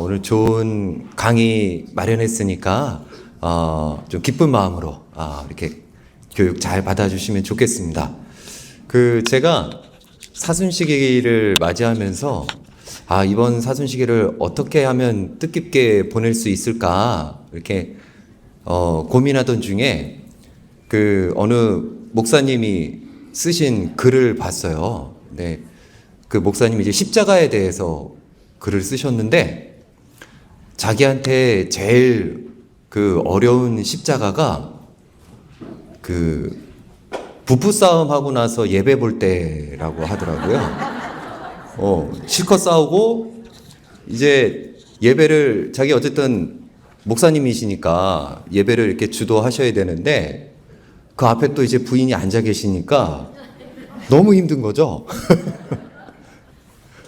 오늘 좋은 강의 마련했으니까 좀 기쁜 마음으로 이렇게 교육 잘 받아주시면 좋겠습니다. 제가 사순시기를 맞이하면서 이번 사순시기를 어떻게 하면 뜻깊게 보낼 수 있을까 이렇게 고민하던 중에 어느 목사님이 쓰신 글을 봤어요. 네, 그 목사님이 이제 십자가에 대해서 글을 쓰셨는데 자기한테 제일 어려운 십자가가 부부싸움 하고 나서 예배 볼 때라고 하더라고요. 실컷 싸우고 이제 예배를 자기 어쨌든 목사님이시니까 예배를 이렇게 주도하셔야 되는데 그 앞에 또 이제 부인이 앉아 계시니까 너무 힘든 거죠.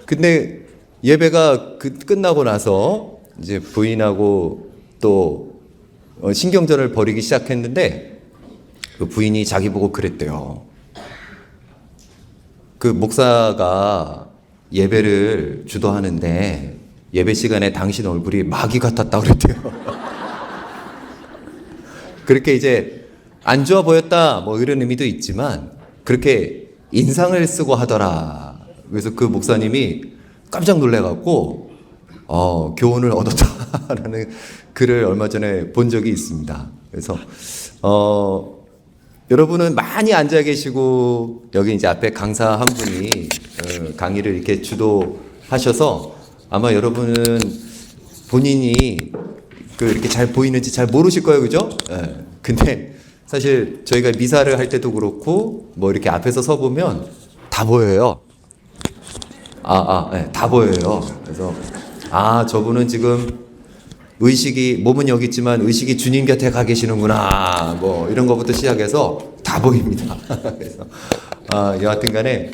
근데 예배가 끝나고 나서 이제 부인하고 또 신경전을 벌이기 시작했는데 그 부인이 자기 보고 그랬대요. 그 목사가 예배를 주도하는데 예배 시간에 당신 얼굴이 마귀 같았다 그랬대요. 그렇게 이제 안 좋아 보였다 뭐 이런 의미도 있지만 그렇게 인상을 쓰고 하더라. 그래서 그 목사님이 깜짝 놀래갖고 교훈을 얻었다라는 글을 얼마 전에 본 적이 있습니다. 그래서 여러분은 많이 앉아 계시고 여기 이제 앞에 강사 한 분이 강의를 이렇게 주도하셔서 아마 여러분은 본인이 이렇게 잘 보이는지 잘 모르실 거예요, 그죠? 네. 근데 사실 저희가 미사를 할 때도 그렇고 뭐 이렇게 앞에서 서 보면 다 보여요. 네, 다 보여요. 그래서 저분은 지금 의식이 몸은 여기 있지만 의식이 주님 곁에 가 계시는구나. 뭐 이런 것부터 시작해서 다 보입니다. 그래서 여하튼간에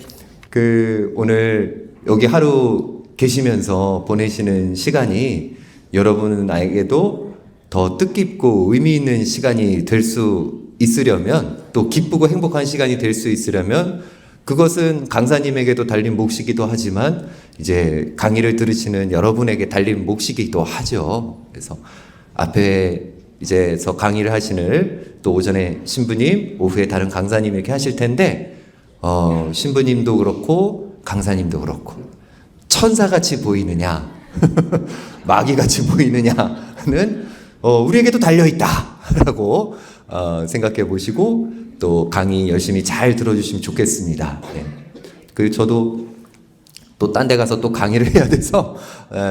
오늘 여기 하루 계시면서 보내시는 시간이 여러분에게도 더 뜻깊고 의미 있는 시간이 될 수 있으려면 또 기쁘고 행복한 시간이 될 수 있으려면 그것은 강사님에게도 달린 몫이기도 하지만 이제 강의를 들으시는 여러분에게 달린 몫이기도 하죠. 그래서 앞에 이제서 강의를 하시는 또 오전에 신부님, 오후에 다른 강사님 이렇게 하실 텐데 신부님도 그렇고 강사님도 그렇고 천사같이 보이느냐 마귀같이 보이느냐는 우리에게도 달려있다라고 생각해 보시고 또 강의 열심히 잘 들어주시면 좋겠습니다. 네. 그리고 저도 또 딴 데 가서 또 강의를 해야 돼서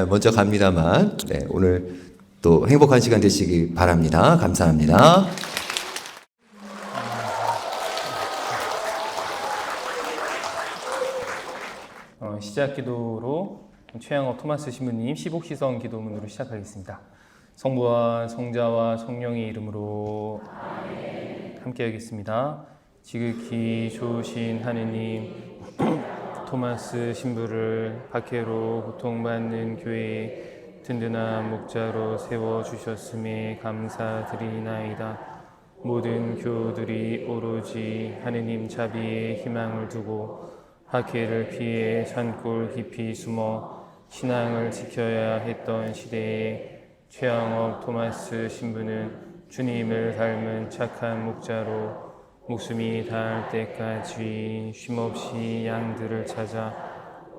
먼저 갑니다만 오늘 또 행복한 시간 되시기 바랍니다. 감사합니다. 시작 기도로 최양업 토마스 신부님 시복시성 기도문으로 시작하겠습니다. 성부와 성자와 성령의 이름으로 함께 하겠습니다. 지극히 좋으신 하느님, 토마스 신부를 박해로 고통받는 교회에 든든한 목자로 세워주셨음에 감사드리나이다. 모든 교우들이 오로지 하느님 자비에 희망을 두고 박해를 피해 산골 깊이 숨어 신앙을 지켜야 했던 시대에 최양업 토마스 신부는 주님을 닮은 착한 목자로 목숨이 닿을 때까지 쉼없이 양들을 찾아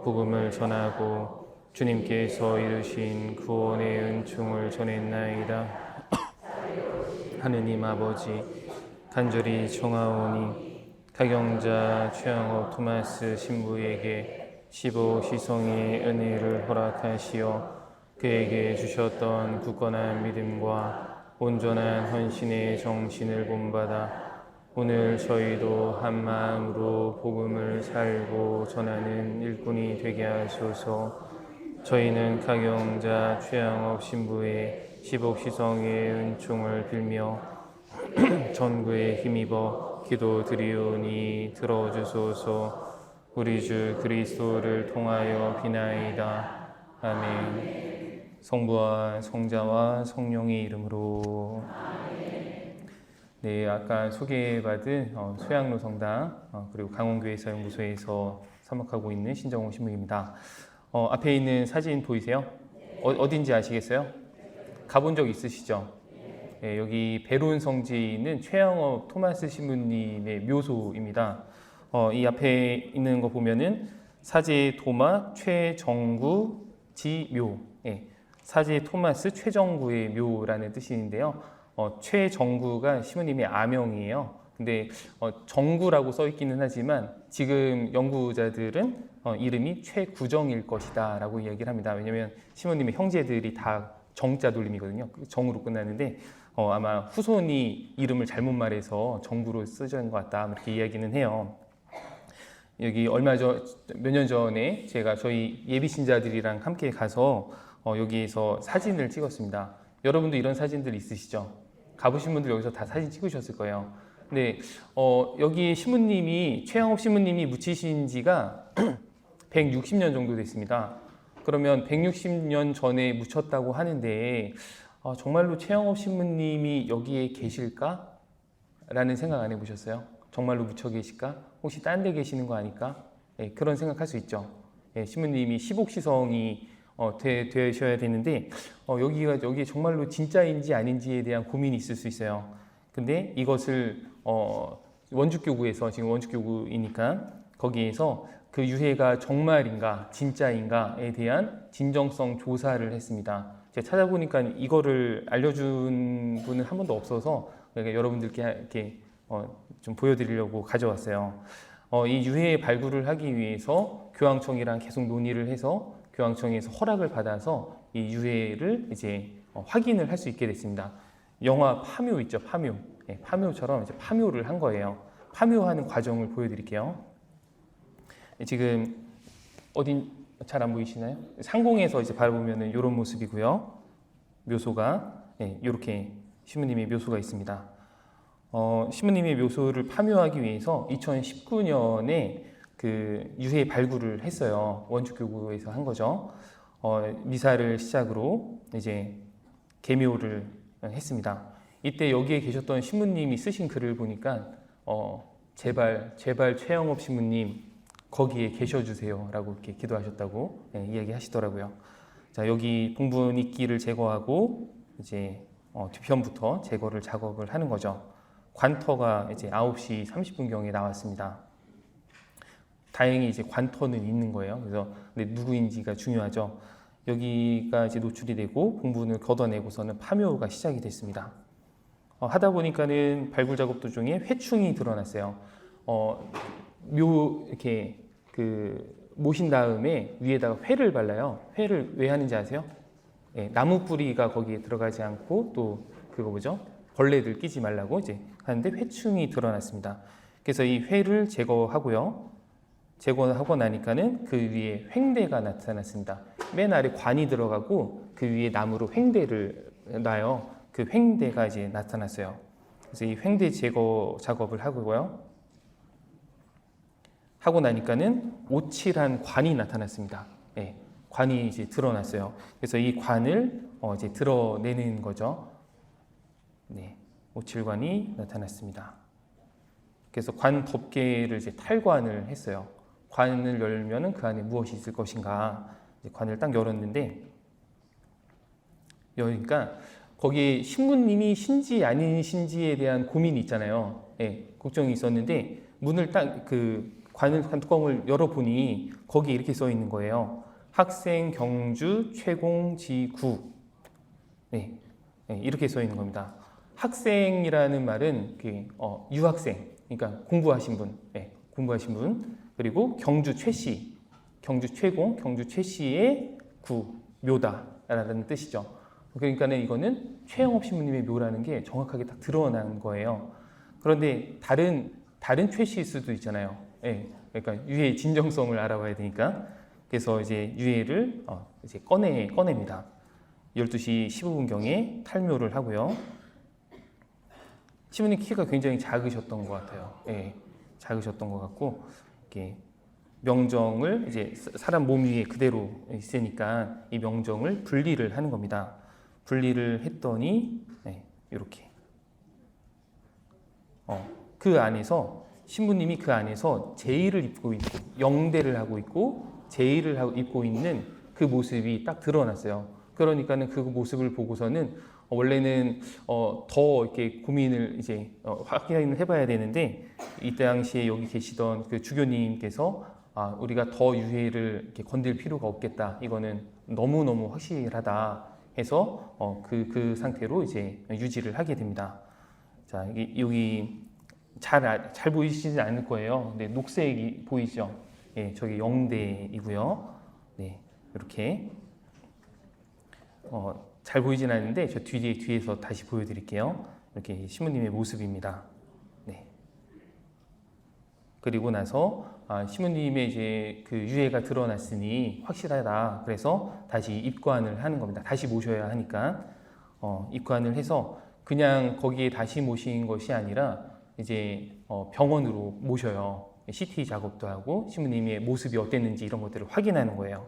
복음을 전하고 주님께서 이루신 구원의 은총을 전했나이다. 하느님 아버지, 간절히 청하오니 가경자 최양업 토마스 신부에게 시복시성의 은혜를 허락하시어 그에게 주셨던 굳건한 믿음과 온전한 헌신의 정신을 본받아 오늘 저희도 한 마음으로 복음을 살고 전하는 일꾼이 되게 하소서. 저희는 가경자 최양업 신부의 시복시성의 은총을 빌며 전구에 힘입어 기도드리오니 들어주소서. 우리 주 그리스도를 통하여 비나이다. 아멘. 성부와 성자와 성령의 이름으로. 네, 아까 소개받은 소양로 성당 그리고 강원교회 사연구소에서 사역하고 있는 신정호 신부입니다. 앞에 있는 사진 보이세요? 어딘지 아시겠어요? 가본 적 있으시죠? 예, 여기 베론 성지에 있는 최영업 토마스 신부님의 묘소입니다. 이 앞에 있는 거 보면은 사제 토마 최정구 지묘, 예, 사제 토마스 최정구의 묘라는 뜻인데요. 최정구가 신부님의 아명이에요. 근데 정구라고 써 있기는 하지만 지금 연구자들은 이름이 최구정일 것이다 라고 이야기를 합니다. 왜냐하면 신부님의 형제들이 다 정자 돌림이거든요. 정으로 끝나는데 아마 후손이 이름을 잘못 말해서 정구로 쓰여진 것 같다 이렇게 이야기는 해요. 여기 몇 년 전에 제가 저희 예비 신자들이랑 함께 가서 여기에서 사진을 찍었습니다. 여러분도 이런 사진들 있으시죠? 가보신 분들 여기서 다 사진 찍으셨을 거예요. 근데 여기 신부님이 최영업 신부님이 묻히신 지가 160년 정도 됐습니다. 그러면 160년 전에 묻혔다고 하는데 정말로 최영업 신부님이 여기에 계실까? 라는 생각 안 해보셨어요? 정말로 묻혀 계실까? 혹시 딴 데 계시는 거 아닐까? 예, 그런 생각할 수 있죠. 예, 신부님이 시복시성이 되셔야 되는데 여기에 정말로 진짜인지 아닌지에 대한 고민이 있을 수 있어요. 근데 이것을 원주교구에서 지금 원주교구이니까 거기에서 그 유해가 정말인가 진짜인가에 대한 진정성 조사를 했습니다. 제가 찾아보니까 이거를 알려준 분은 한 번도 없어서 그러니까 여러분들께 이렇게 좀 보여드리려고 가져왔어요. 이 유해 발굴을 하기 위해서 교황청이랑 계속 논의를 해서 교황청에서 허락을 받아서 이 유해를 이제 확인을 할 수 있게 됐습니다. 영화 파묘 있죠, 파묘. 네, 파묘처럼 이제 파묘를 한 거예요. 파묘하는 과정을 보여드릴게요. 지금 어딘 잘 안 보이시나요? 상공에서 이제 바라보면은 이런 모습이고요. 묘소가 이렇게 신부님의 묘소가 있습니다. 신부님의 묘소를 파묘하기 위해서 2019년에 그 유해 발굴을 했어요. 원주교구에서 한 거죠. 미사를 시작으로 이제 계묘를 했습니다. 이때 여기에 계셨던 신부님이 쓰신 글을 보니까 제발 최영업 신부님 거기에 계셔주세요 라고 이렇게 기도하셨다고 이야기하시더라고요. 자, 여기 봉분 이끼를 제거하고 이제 뒤편부터 제거를 작업을 하는 거죠. 관터가 이제 9시 30분경에 나왔습니다. 다행히 이제 관터는 있는 거예요. 그래서 근데 누구인지가 중요하죠. 여기가 이제 노출이 되고 봉분을 걷어내고서는 파묘가 시작이 됐습니다. 하다 보니까는 발굴 작업 도중에 회충이 드러났어요. 이렇게 모신 다음에 위에다가 회를 발라요. 회를 왜 하는지 아세요? 나무 뿌리가 거기에 들어가지 않고 또 그거 뭐죠? 벌레들 끼지 말라고 이제 하는데 회충이 드러났습니다. 그래서 이 회를 제거하고요. 제거하고 나니까는 그 위에 횡대가 나타났습니다. 맨 아래 관이 들어가고 그 위에 나무로 횡대를 놔요. 그 횡대가 이제 나타났어요. 그래서 이 횡대 제거 작업을 하고요. 하고 나니까는 오칠한 관이 나타났습니다. 네, 관이 이제 드러났어요. 그래서 이 관을 이제 드러내는 거죠. 네, 오칠관이 나타났습니다. 그래서 관 덮개를 이제 탈관을 했어요. 관을 열면은 그 안에 무엇이 있을 것인가. 이제 관을 딱 열었는데 여니까 거기 신부님이 신지 아니신지에 대한 고민이 있잖아요. 네, 걱정이 있었는데 문을 딱 관을 뚜껑을 열어보니 거기에 이렇게 써 있는 거예요. 학생 경주 최공지구. 네, 이렇게 써 있는 겁니다. 학생이라는 말은 유학생, 그러니까 공부하신 분, 공부하신 분. 그리고 경주 최씨, 경주 최공, 경주 최씨의 구, 묘다라는 뜻이죠. 그러니까는 이거는 최영업 신부님의 묘라는 게 정확하게 딱 드러난 거예요. 그런데 다른 최씨일 수도 있잖아요. 그러니까 유해의 진정성을 알아봐야 되니까. 그래서 이제 유해를 이제 꺼냅니다. 12시 15분경에 탈묘를 하고요. 신부님 키가 굉장히 작으셨던 것 같아요. 작으셨던 것 같고, 이렇게 명정을 이제 사람 몸 위에 그대로 있으니까 이 명정을 분리를 하는 겁니다. 분리를 했더니 이렇게 그 안에서 신부님이 그 안에서 제의를 입고 있고 영대를 하고 있고 제의를 입고 있는 그 모습이 딱 드러났어요. 그러니까는 그 모습을 보고서는 원래는 더 이렇게 고민을 이제 확인을 해봐야 되는데 이 당시에 여기 계시던 그 주교님께서 우리가 더 유해를 이렇게 건들 필요가 없겠다. 이거는 너무너무 확실하다 해서 그 상태로 이제 유지를 하게 됩니다. 자, 여기 잘 보이시지 않을 거예요. 근데 녹색이 보이죠? 예, 저기 영대이고요. 네, 이렇게 잘 보이진 않는데 저 뒤에서 다시 보여드릴게요. 이렇게 신부님의 모습입니다. 네. 그리고 나서 신부님의 이제 그 유해가 드러났으니 확실하다. 그래서 다시 입관을 하는 겁니다. 다시 모셔야 하니까 입관을 해서 그냥 거기에 다시 모신 것이 아니라 이제 병원으로 모셔요. CT 작업도 하고 신부님의 모습이 어땠는지 이런 것들을 확인하는 거예요.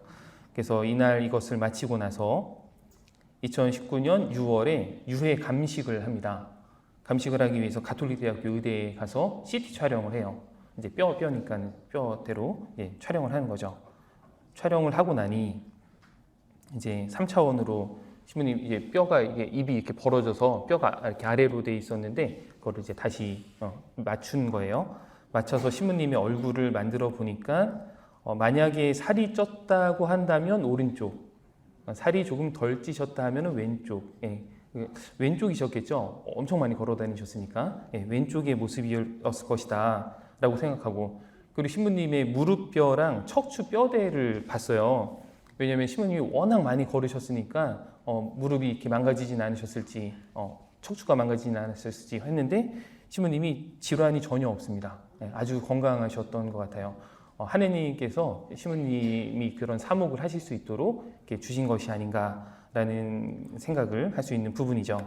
그래서 이날 이것을 마치고 나서 2019년 6월에 유해 감식을 합니다. 감식을 하기 위해서 가톨릭대학교 의대에 가서 CT 촬영을 해요. 이제 뼈니까 뼈대로 촬영을 하는 거죠. 촬영을 하고 나니 이제 3차원으로 신부님 이제 뼈가 입이 이렇게 벌어져서 뼈가 이렇게 아래로 돼 있었는데 그거를 이제 다시 맞춘 거예요. 맞춰서 신부님의 얼굴을 만들어 보니까 만약에 살이 쪘다고 한다면 오른쪽, 살이 조금 덜 찌셨다 하면 왼쪽, 왼쪽이셨겠죠. 엄청 많이 걸어 다니셨으니까 왼쪽의 모습이었을 것이다 라고 생각하고, 그리고 신부님의 무릎뼈랑 척추 뼈대를 봤어요. 왜냐하면 신부님이 워낙 많이 걸으셨으니까 무릎이 이렇게 망가지진 않으셨을지 척추가 망가지진 않았을지 했는데 신부님이 질환이 전혀 없습니다. 아주 건강하셨던 것 같아요. 하느님께서 신부님이 그런 사목을 하실 수 있도록 이렇게 주신 것이 아닌가라는 생각을 할 수 있는 부분이죠.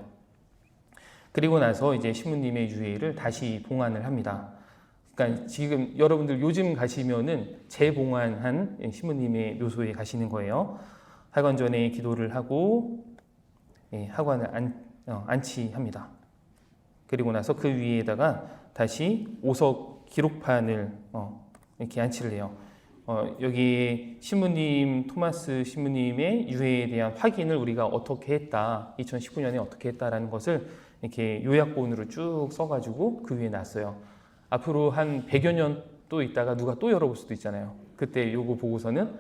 그리고 나서 이제 신부님의 유해를 다시 봉안을 합니다. 그러니까 지금 여러분들 요즘 가시면은 재봉안한 신부님의 묘소에 가시는 거예요. 하관 전에 기도를 하고 하관을 안치합니다. 그리고 나서 그 위에다가 다시 오석 기록판을 이렇게 안치를 해요. 여기 신부님, 토마스 신부님의 유해에 대한 확인을 우리가 어떻게 했다, 2019년에 어떻게 했다라는 것을 이렇게 요약본으로 쭉 써가지고 그 위에 놨어요. 앞으로 한 100여 년 또 있다가 누가 또 열어볼 수도 있잖아요. 그때 요거 보고서는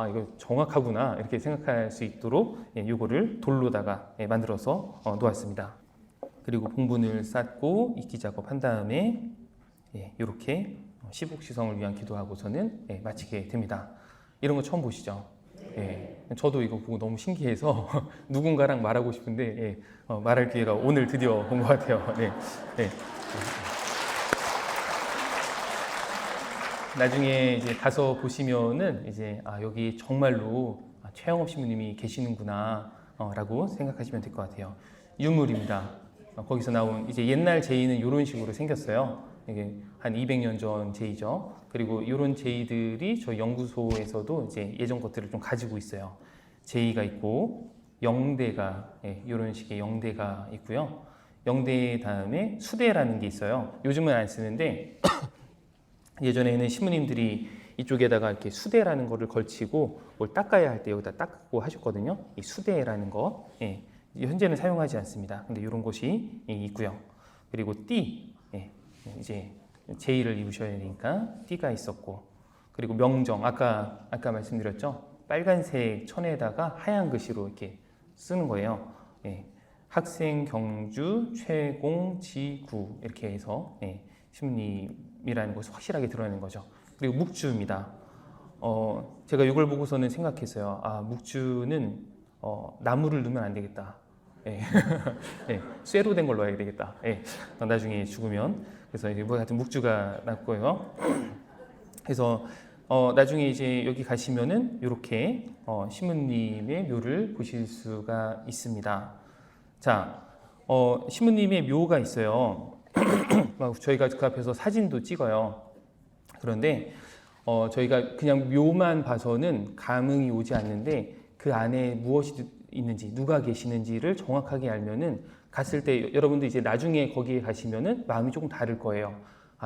이거 정확하구나 이렇게 생각할 수 있도록 요거를 돌로다가 만들어서 놓았습니다. 그리고 봉분을 쌓고 익기 작업한 다음에 이렇게 시복시성을 위한 기도하고서는 마치게 됩니다. 이런 거 처음 보시죠? 저도 이거 보고 너무 신기해서 누군가랑 말하고 싶은데 말할 기회가 오늘 드디어 온 것 같아요. 나중에 이제 가서 보시면은 이제 여기 정말로 최영업 신부님이 계시는구나 라고 생각하시면 될 것 같아요. 유물입니다. 거기서 나온 이제 옛날 제의는 이런 식으로 생겼어요. 이게 한 200년 전 제의죠. 그리고 이런 제의들이 저희 연구소에서도 이제 예전 것들을 좀 가지고 있어요. 제의가 있고 영대가 이런 식의 영대가 있고요. 영대 다음에 수대라는 게 있어요. 요즘은 안 쓰는데 예전에는 신부님들이 이쪽에다가 이렇게 수대라는 거를 걸치고 뭘 닦아야 할 때 여기다 닦고 하셨거든요. 이 수대라는 거 현재는 사용하지 않습니다. 근데 이런 것이 있고요. 그리고 띠, 이제 제의를 입으셔야 되니까 띠가 있었고, 그리고 명정, 아까 말씀드렸죠. 빨간색 천에다가 하얀 글씨로 이렇게 쓰는 거예요. 학생 경주 최공 지구 이렇게 해서 신부님이라는 것을 확실하게 드러내는 거죠. 그리고 묵주입니다. 제가 이걸 보고서는 생각했어요. 묵주는 나무를 넣으면 안 되겠다. 쇠로 된 걸 넣어야 되겠다. 나중에 죽으면. 그래서 이제 뭐 같은 묵주가 났고요. 그래서 나중에 이제 여기 가시면은 이렇게 신부님의 묘를 보실 수가 있습니다. 자, 신부님의 묘가 있어요. 저희가 그 앞에서 사진도 찍어요. 그런데 저희가 그냥 묘만 봐서는 감흥이 오지 않는데 그 안에 무엇이 있는지, 누가 계시는지를 정확하게 알면은 갔을 때 여러분들 이제 나중에 거기에 가시면은 마음이 조금 다를 거예요.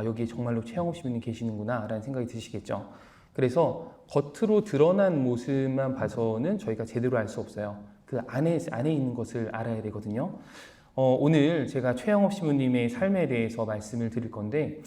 여기 정말로 최영업 신부님 계시는구나 라는 생각이 드시겠죠. 그래서 겉으로 드러난 모습만 봐서는 저희가 제대로 알 수 없어요. 그 안에 있는 것을 알아야 되거든요. 오늘 제가 최영업 신부님의 삶에 대해서 말씀을 드릴 건데,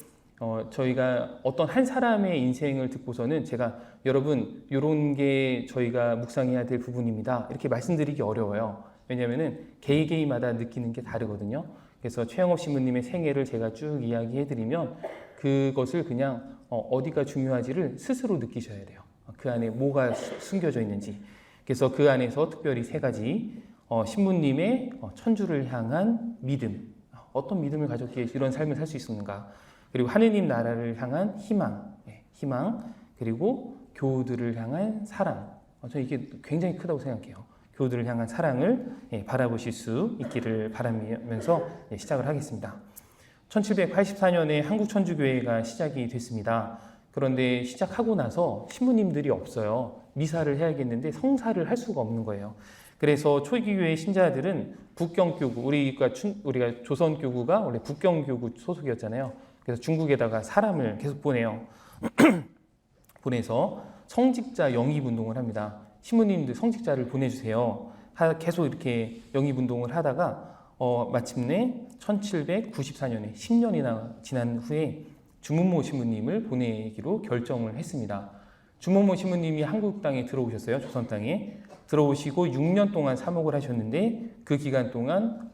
저희가 어떤 한 사람의 인생을 듣고서는 제가 여러분 이런 게 저희가 묵상해야 될 부분입니다 이렇게 말씀드리기 어려워요. 왜냐하면은 개개인마다 느끼는 게 다르거든요. 그래서 최영업 신부님의 생애를 제가 쭉 이야기해드리면 그것을 그냥 어디가 중요하지를 스스로 느끼셔야 돼요. 그 안에 뭐가 숨겨져 있는지. 그래서 그 안에서 특별히 세 가지, 신부님의 천주를 향한 믿음, 어떤 믿음을 가졌기에 이런 삶을 살 수 있었는가, 그리고 하느님 나라를 향한 희망, 그리고 교우들을 향한 사랑. 저는 이게 굉장히 크다고 생각해요. 교우들을 향한 사랑을 바라보실 수 있기를 바라면서 시작을 하겠습니다. 1784년에 한국천주교회가 시작이 됐습니다. 그런데 시작하고 나서 신부님들이 없어요. 미사를 해야겠는데 성사를 할 수가 없는 거예요. 그래서 초기교회 신자들은 북경교구, 우리가 조선교구가 원래 북경교구 소속이었잖아요. 그래서 중국에다가 사람을 계속 보내요. 보내서 성직자 영입운동을 합니다. 신부님들 성직자를 보내주세요. 계속 이렇게 영입운동을 하다가 마침내 1794년에 10년이나 지난 후에 주문모 신부님을 보내기로 결정을 했습니다. 주문모 신부님이 한국 땅에 들어오셨어요. 조선 땅에 들어오시고 6년 동안 사목을 하셨는데 그 기간 동안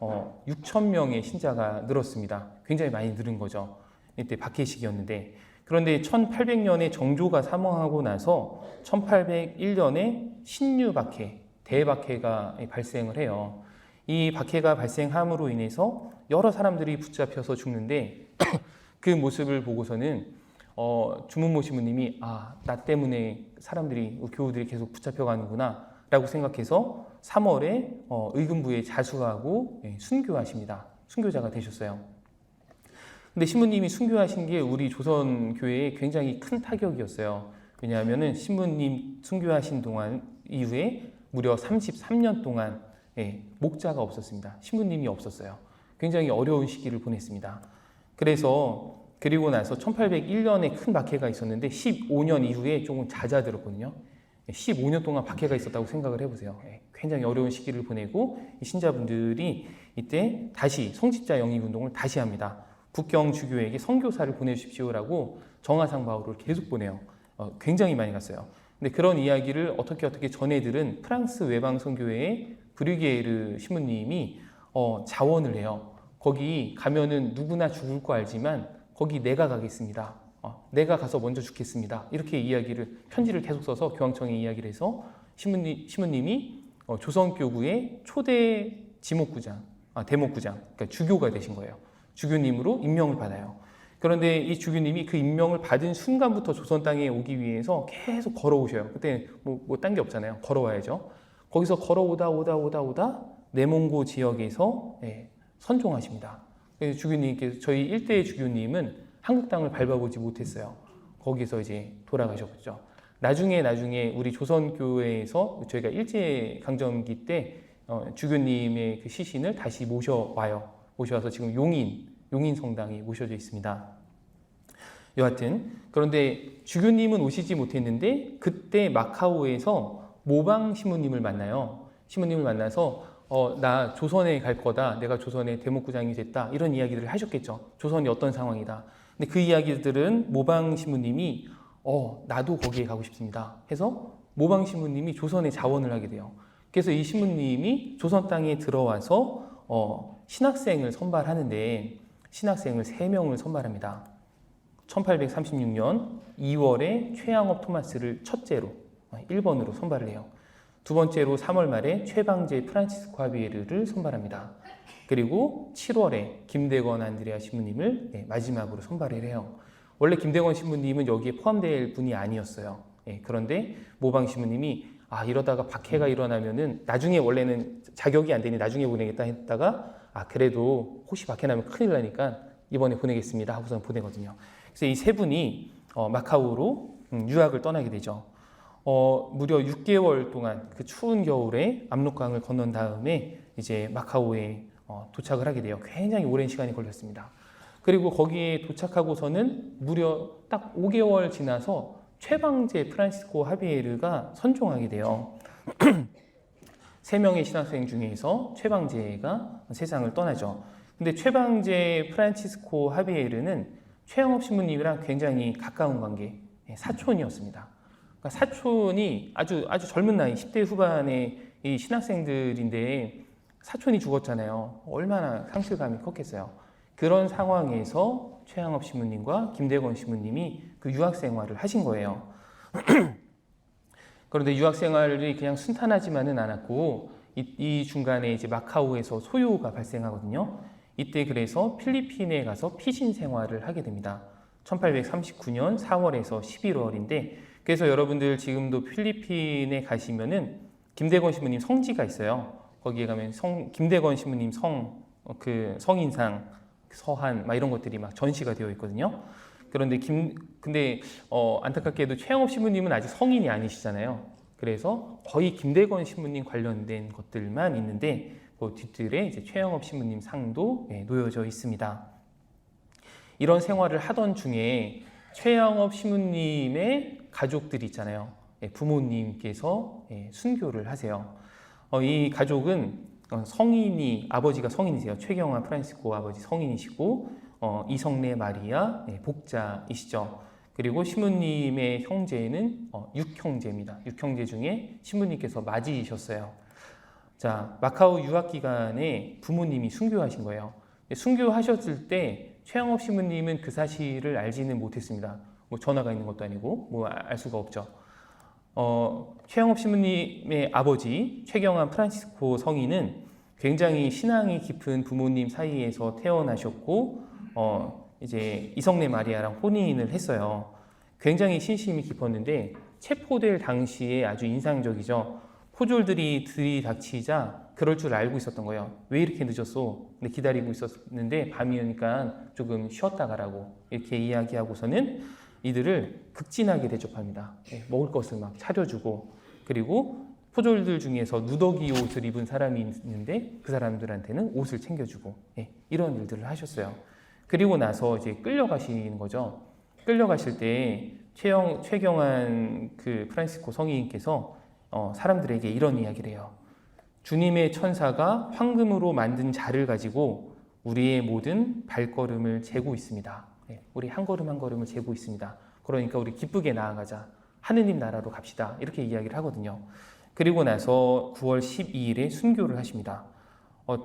6천 명의 신자가 늘었습니다. 굉장히 많이 늘은 거죠. 이때 박해식이었는데, 그런데 1800년에 정조가 사망하고 나서 1801년에 신유 박해, 대박해가 발생을 해요. 이 박해가 발생함으로 인해서 여러 사람들이 붙잡혀서 죽는데 그 모습을 보고서는 주문모 신부님이 나 때문에 사람들이, 교우들이 계속 붙잡혀가는구나 라고 생각해서 3월에 의금부에 자수하고 순교하십니다. 순교자가 되셨어요. 근데 신부님이 순교하신 게 우리 조선교회에 굉장히 큰 타격이었어요. 왜냐하면은 신부님 순교하신 동안 이후에 무려 33년 동안 목자가 없었습니다. 신부님이 없었어요. 굉장히 어려운 시기를 보냈습니다. 그리고 나서 1801년에 큰 박해가 있었는데 15년 이후에 조금 잦아들었거든요. 15년 동안 박해가 있었다고 생각을 해보세요. 굉장히 어려운 시기를 보내고 이 신자분들이 이때 다시 성직자 영입운동을 다시 합니다. 북경 주교에게 선교사를 보내주십시오라고 정하상 바울을 계속 보내요. 굉장히 많이 갔어요. 근데 그런 이야기를 어떻게 전해 들은 프랑스 외방 선교회의 브리게르 신부님이 자원을 해요. 거기 가면은 누구나 죽을 거 알지만 거기 내가 가겠습니다. 내가 가서 먼저 죽겠습니다. 이렇게 편지를 계속 써서 교황청에 이야기를 해서 신부님이 조선교구의 초대 대목구장, 그러니까 주교가 되신 거예요. 주교님으로 임명을 받아요. 그런데 이 주교님이 그 임명을 받은 순간부터 조선 땅에 오기 위해서 계속 걸어오셔요. 그때 딴 게 없잖아요. 걸어와야죠. 거기서 걸어오다 내몽고 지역에서 선종하십니다. 주교님께서, 저희 일대의 주교님은 한국 땅을 밟아보지 못했어요. 거기서 이제 돌아가셨죠. 나중에 우리 조선교회에서 저희가 일제강점기 때 주교님의 그 시신을 다시 모셔와서 지금 용인 성당이 모셔져 있습니다. 여하튼 그런데 주교님은 오시지 못했는데 그때 마카오에서 모방 신부님을 만나요. 신부님을 만나서 나 조선에 갈 거다. 내가 조선의 대목구장이 됐다. 이런 이야기들을 하셨겠죠. 조선이 어떤 상황이다. 근데 그 이야기들은 모방 신부님이 나도 거기에 가고 싶습니다 해서 모방 신부님이 조선에 자원을 하게 돼요. 그래서 이 신부님이 조선 땅에 들어와서 신학생을 선발하는데 신학생을 3명을 선발합니다. 1836년 2월에 최양업 토마스를 첫째로 1번으로 선발을 해요. 두 번째로 3월 말에 최방제 프란치스코 하비에르를 선발합니다. 그리고 7월에 김대건 안드레아 신부님을 마지막으로 선발을 해요. 원래 김대건 신부님은 여기에 포함될 분이 아니었어요. 그런데 모방 신부님이 이러다가 박해가 일어나면은 나중에, 원래는 자격이 안 되니 나중에 보내겠다 했다가 그래도 혹시 박해 나면 큰일 나니까 이번에 보내겠습니다 하고서 보내거든요. 그래서 이 세 분이 마카오로 유학을 떠나게 되죠. 무려 6개월 동안 그 추운 겨울에 압록강을 건넌 다음에 이제 마카오에 도착을 하게 돼요. 굉장히 오랜 시간이 걸렸습니다. 그리고 거기에 도착하고서는 무려 딱 5개월 지나서 최방제 프란시스코 하비에르가 선종하게 돼요. 3명의 신학생 중에서 최방제가 세상을 떠나죠. 근데 최방제 프란치스코 하비에르는 최영업 신부님이랑 굉장히 가까운 관계, 사촌이었습니다. 그러니까 사촌이 아주 젊은 나이 10대 후반의 이 신학생들인데 사촌이 죽었잖아요. 얼마나 상실감이 컸겠어요. 그런 상황에서 최영업 신부님과 김대건 신부님이 그 유학 생활을 하신 거예요. 그런데 유학 생활이 그냥 순탄하지만은 않았고 이 중간에 이제 마카오에서 소요가 발생하거든요. 이때 그래서 필리핀에 가서 피신 생활을 하게 됩니다. 1839년 4월에서 11월인데 그래서 여러분들 지금도 필리핀에 가시면은 김대건 신부님 성지가 있어요. 거기에 가면 김대건 신부님 그 성인상, 서한 막 이런 것들이 막 전시가 되어 있거든요. 그런데 안타깝게도 최영업 신부님은 아직 성인이 아니시잖아요. 그래서 거의 김대건 신부님 관련된 것들만 있는데 그 뒤뜰에 이제 최영업 신부님 상도 놓여져 있습니다. 이런 생활을 하던 중에 최영업 신부님의 가족들이 있잖아요. 부모님께서 순교를 하세요. 이 가족은 아버지가 성인이세요. 최경환 프란시스코 아버지 성인이시고 이성래 마리아 복자이시죠. 그리고 신부님의 형제는 6형제입니다. 6형제 중에 신부님께서 맞이이셨어요. 자, 마카오 유학 기간에 부모님이 순교하신 거예요. 순교하셨을 때 최영업 신부님은 그 사실을 알지는 못했습니다. 뭐 전화가 있는 것도 아니고 뭐 알 수가 없죠. 최영업 신부님의 아버지 최경환 프란시스코 성인은 굉장히 신앙이 깊은 부모님 사이에서 태어나셨고 이제 이성래 마리아랑 혼인을 했어요. 굉장히 신심이 깊었는데 체포될 당시에 아주 인상적이죠. 포졸들이 들이닥치자 그럴 줄 알고 있었던 거예요. 왜 이렇게 늦었어? 근데 기다리고 있었는데 밤이 오니까 조금 쉬었다 가라고 이렇게 이야기하고서는 이들을 극진하게 대접합니다. 먹을 것을 막 차려주고 그리고 포졸들 중에서 누더기 옷을 입은 사람이 있는데 그 사람들한테는 옷을 챙겨주고 이런 일들을 하셨어요. 그리고 나서 이제 끌려가시는 거죠. 끌려가실 때 최경환 그 프란시스코 성인께서 사람들에게 이런 이야기를 해요. 주님의 천사가 황금으로 만든 자를 가지고 우리의 모든 발걸음을 재고 있습니다. 우리 한 걸음 한 걸음을 재고 있습니다. 그러니까 우리 기쁘게 나아가자. 하느님 나라로 갑시다. 이렇게 이야기를 하거든요. 그리고 나서 9월 12일에 순교를 하십니다.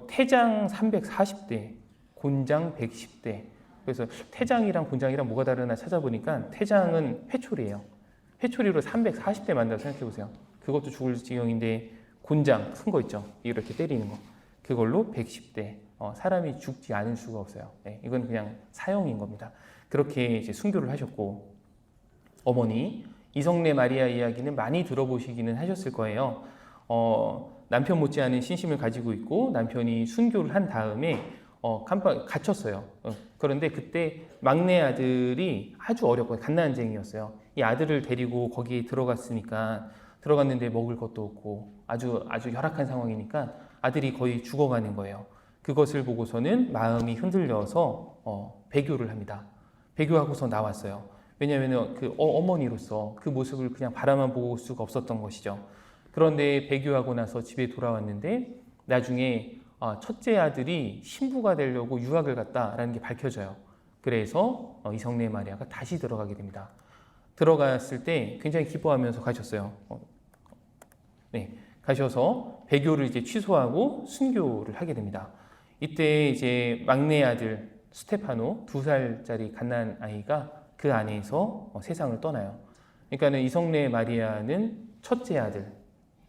태장 340대, 곤장 110대. 그래서 태장이랑 곤장이랑 뭐가 다르나 찾아보니까 태장은 회초리예요. 회초리로 340대 만들어 생각해보세요. 그것도 죽을 지경인데 곤장 큰 거 있죠. 이렇게 때리는 거. 그걸로 110대. 사람이 죽지 않을 수가 없어요. 이건 그냥 사형인 겁니다. 그렇게 이제 순교를 하셨고 어머니 이성래 마리아 이야기는 많이 들어보시기는 하셨을 거예요. 남편 못지않은 신심을 가지고 있고 남편이 순교를 한 다음에 갇혔어요. 그런데 그때 막내 아들이 아주 어렵고 갓난쟁이였어요. 이 아들을 데리고 거기에 들어갔는데 먹을 것도 없고 아주 열악한 상황이니까 아들이 거의 죽어가는 거예요. 그것을 보고서는 마음이 흔들려서 배교를 합니다. 배교하고서 나왔어요. 왜냐하면 그 어머니로서 그 모습을 그냥 바라만 볼 수가 없었던 것이죠. 그런데 배교하고 나서 집에 돌아왔는데 나중에 첫째 아들이 신부가 되려고 유학을 갔다라는 게 밝혀져요. 그래서 이성래 마리아가 다시 들어가게 됩니다. 들어갔을 때 굉장히 기뻐하면서 가셨어요. 가셔서 배교를 이제 취소하고 순교를 하게 됩니다. 이때 이제 막내 아들 스테파노 2살짜리 갓난 아이가 그 안에서 세상을 떠나요. 그러니까는 이성래 마리아는 첫째 아들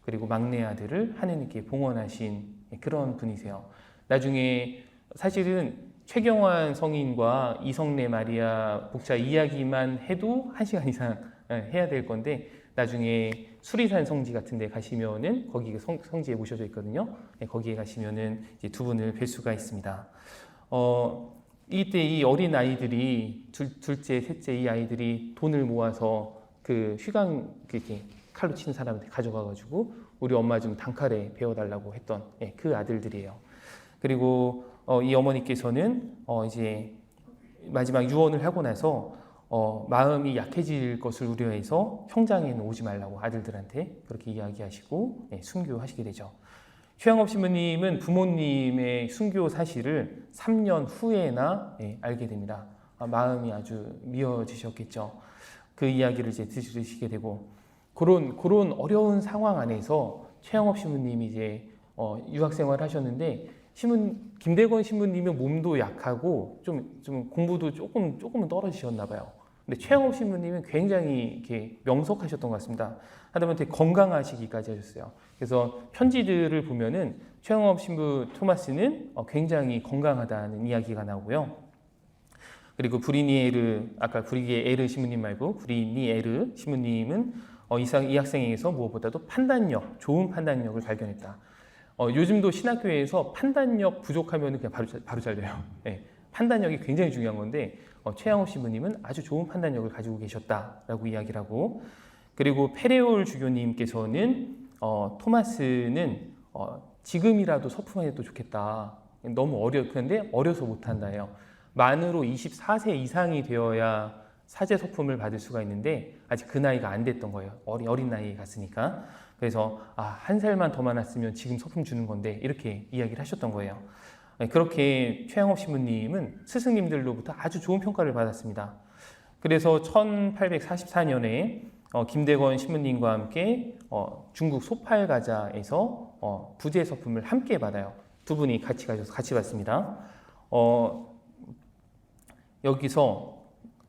그리고 막내 아들을 하느님께 봉헌하신 그런 분이세요. 나중에 사실은 최경환 성인과 이성래 마리아 복자 이야기만 해도 1시간 이상 해야 될 건데 나중에 수리산 성지 같은 데 가시면은 거기 성지에 모셔져 있거든요. 거기에 가시면은 이제 두 분을 뵐 수가 있습니다. 이때 이 어린 아이들이 둘째, 셋째 이 아이들이 돈을 모아서 그 휘강 이렇게 칼로 치는 사람한테 가져가가지고 우리 엄마 좀 단칼에 배워달라고 했던 그 아들들이에요. 그리고 이 어머니께서는 이제 마지막 유언을 하고 나서 마음이 약해질 것을 우려해서 형장에는 오지 말라고 아들들한테 그렇게 이야기하시고 순교하시게 되죠. 최영업 신부님은 부모님의 순교 사실을 3년 후에나 알게 됩니다. 마음이 아주 미어지셨겠죠. 그 이야기를 이제 들으시게 되고 그런 어려운 상황 안에서 최영업 신부님이 이제 유학 생활을 하셨는데 김대건 신부님의 몸도 약하고 좀 공부도 조금은 떨어지셨나 봐요. 근데 최영업 신부님은 굉장히 이렇게 명석하셨던 것 같습니다. 하다못해 건강하시기까지 하셨어요. 그래서 편지들을 보면은 최영업 신부 토마스는 굉장히 건강하다는 이야기가 나오고요. 그리고 아까 브리기에르 신부님 말고 브리니에르 신부님은 이 학생에게서 무엇보다도 좋은 판단력을 발견했다. 요즘도 신학교에서 판단력 부족하면 그냥 바로 잘려요. 네, 판단력이 굉장히 중요한 건데 최영업 신부님은 아주 좋은 판단력을 가지고 계셨다라고 이야기를 하고, 그리고 페레올 주교님께서는 토마스는 지금이라도 서품해도 좋겠다. 너무 그런데 어려서 못한다예요. 만으로 24세 이상이 되어야 사제 서품을 받을 수가 있는데 아직 그 나이가 안 됐던 거예요. 어린 나이에 갔으니까. 그래서 한 살만 더 많았으면 지금 서품 주는 건데 이렇게 이야기를 하셨던 거예요. 그렇게 최영업 신부님은 스승님들로부터 아주 좋은 평가를 받았습니다. 그래서 1844년에 김대건 신부님과 함께 중국 소팔가자에서 부재 서품을 함께 받아요. 두 분이 같이 가셔서 같이 받습니다. 여기서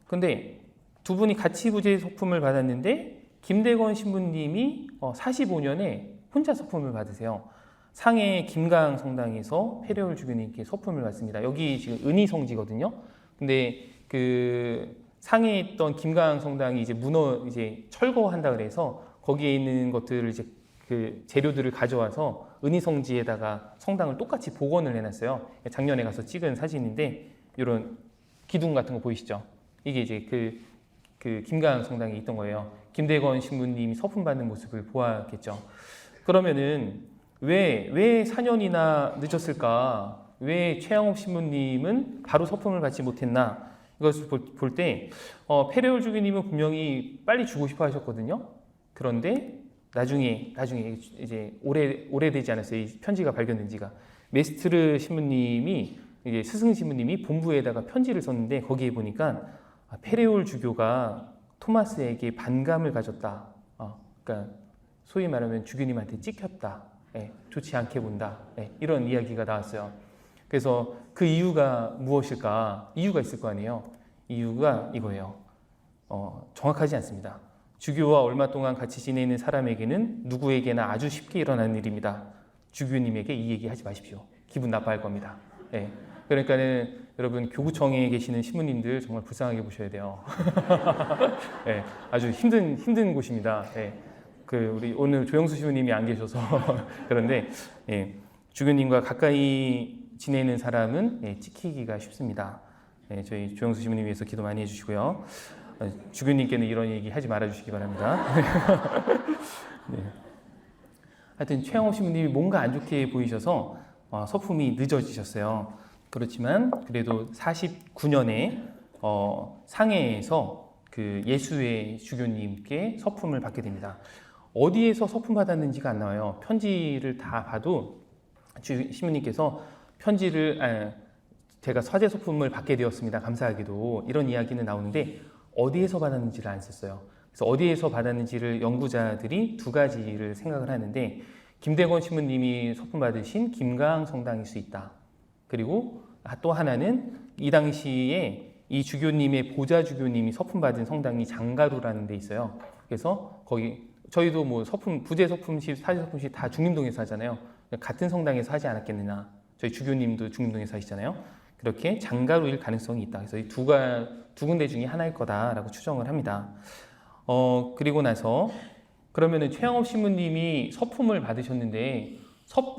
근데 두 분이 같이 부재 서품을 받았는데 김대건 신부님이 45년에 혼자 서품을 받으세요. 상해 김강 성당에서 페레올 주교님께 서품을 받습니다. 여기 지금 은희성지거든요. 근데 그 상해에 있던 김강 성당이 이제 철거한다 그래서 거기에 있는 것들을 이제 그 재료들을 가져와서 은희성지에다가 성당을 똑같이 복원을 해놨어요. 작년에 가서 찍은 사진인데 이런 기둥 같은 거 보이시죠? 이게 이제 그 김강 성당에 있던 거예요. 김대건 신부님이 서품 받는 모습을 보았겠죠. 그러면은 왜 4년이나 늦었을까? 왜 최영업 신부님은 바로 서품을 받지 못했나? 이것을 볼 때 페레올 주교님은 분명히 빨리 주고 싶어 하셨거든요. 그런데 나중에 이제 오래되지 않았어요. 이 편지가 발견된 지가. 메스트르 신부님이 이제 스승 신부님이 본부에다가 편지를 썼는데 거기에 보니까 페레올 주교가 토마스에게 반감을 가졌다. 그러니까 소위 말하면 주교님한테 찍혔다. 좋지 않게 본다. 이런 이야기가 나왔어요. 그래서 그 이유가 무엇일까? 이유가 있을 거 아니에요. 이유가 이거예요. 정확하지 않습니다. 주교와 얼마 동안 같이 지내는 사람에게는 누구에게나 아주 쉽게 일어나는 일입니다. 주교님에게 이 얘기 하지 마십시오. 기분 나빠할 겁니다. 그러니까는 여러분 교구청에 계시는 신부님들 정말 불쌍하게 보셔야 돼요. 아주 힘든 곳입니다. 우리 오늘 조영수 신부님이 안 계셔서 그런데 주교님과 가까이 지내는 사람은 찍히기가 쉽습니다. 저희 조영수 신부님 위해서 기도 많이 해주시고요. 주교님께는 이런 얘기 하지 말아주시기 바랍니다. 하여튼 최영업 신부님이 뭔가 안 좋게 보이셔서 서품이 늦어지셨어요. 그렇지만 그래도 49년에 상해에서 그 예수의 주교님께 서품을 받게 됩니다. 어디에서 서품 받았는지가 안 나와요. 편지를 다 봐도 신부님께서 제가 사제 서품을 받게 되었습니다. 감사하게도 이런 이야기는 나오는데 어디에서 받았는지를 안 썼어요. 그래서 어디에서 받았는지를 연구자들이 두 가지를 생각을 하는데 김대건 신부님이 서품 받으신 김강 성당일 수 있다. 그리고 또 하나는 이 당시에 이 주교님의 보좌 주교님이 서품 받은 성당이 장가루라는 데 있어요. 그래서 거기 저희도 뭐 부재 서품식, 사제 서품식 다 중림동에서 하잖아요. 같은 성당에서 하지 않았겠느냐. 저희 주교님도 중림동에서 하시잖아요. 그렇게 장가루일 가능성이 있다. 그래서 이 두 군데 중에 하나일 거다라고 추정을 합니다. 그리고 나서 그러면은 최영업 신부님이 서품을 받으셨는데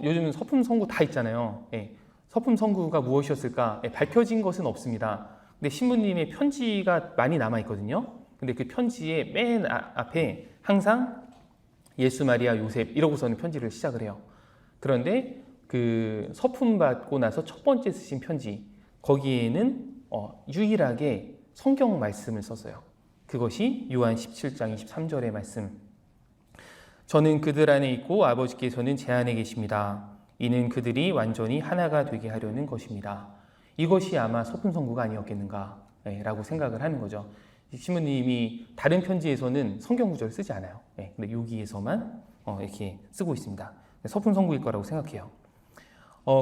요즘은 서품 선구 다 있잖아요. 서품 선구가 무엇이었을까? 밝혀진 것은 없습니다. 근데 신부님의 편지가 많이 남아 있거든요. 근데 그 편지의 맨 앞에 항상 예수, 마리아, 요셉 이러고서는 편지를 시작을 해요. 그런데 그 서품 받고 나서 첫 번째 쓰신 편지 거기에는 유일하게 성경 말씀을 썼어요. 그것이 요한 17장 23절의 말씀. 저는 그들 안에 있고 아버지께서는 제 안에 계십니다. 이는 그들이 완전히 하나가 되게 하려는 것입니다. 이것이 아마 서푼성구가 아니었겠는가 라고 생각을 하는 거죠. 신부님이 다른 편지에서는 성경 구절을 쓰지 않아요. 근데 여기에서만 이렇게 쓰고 있습니다. 서푼성구일 거라고 생각해요.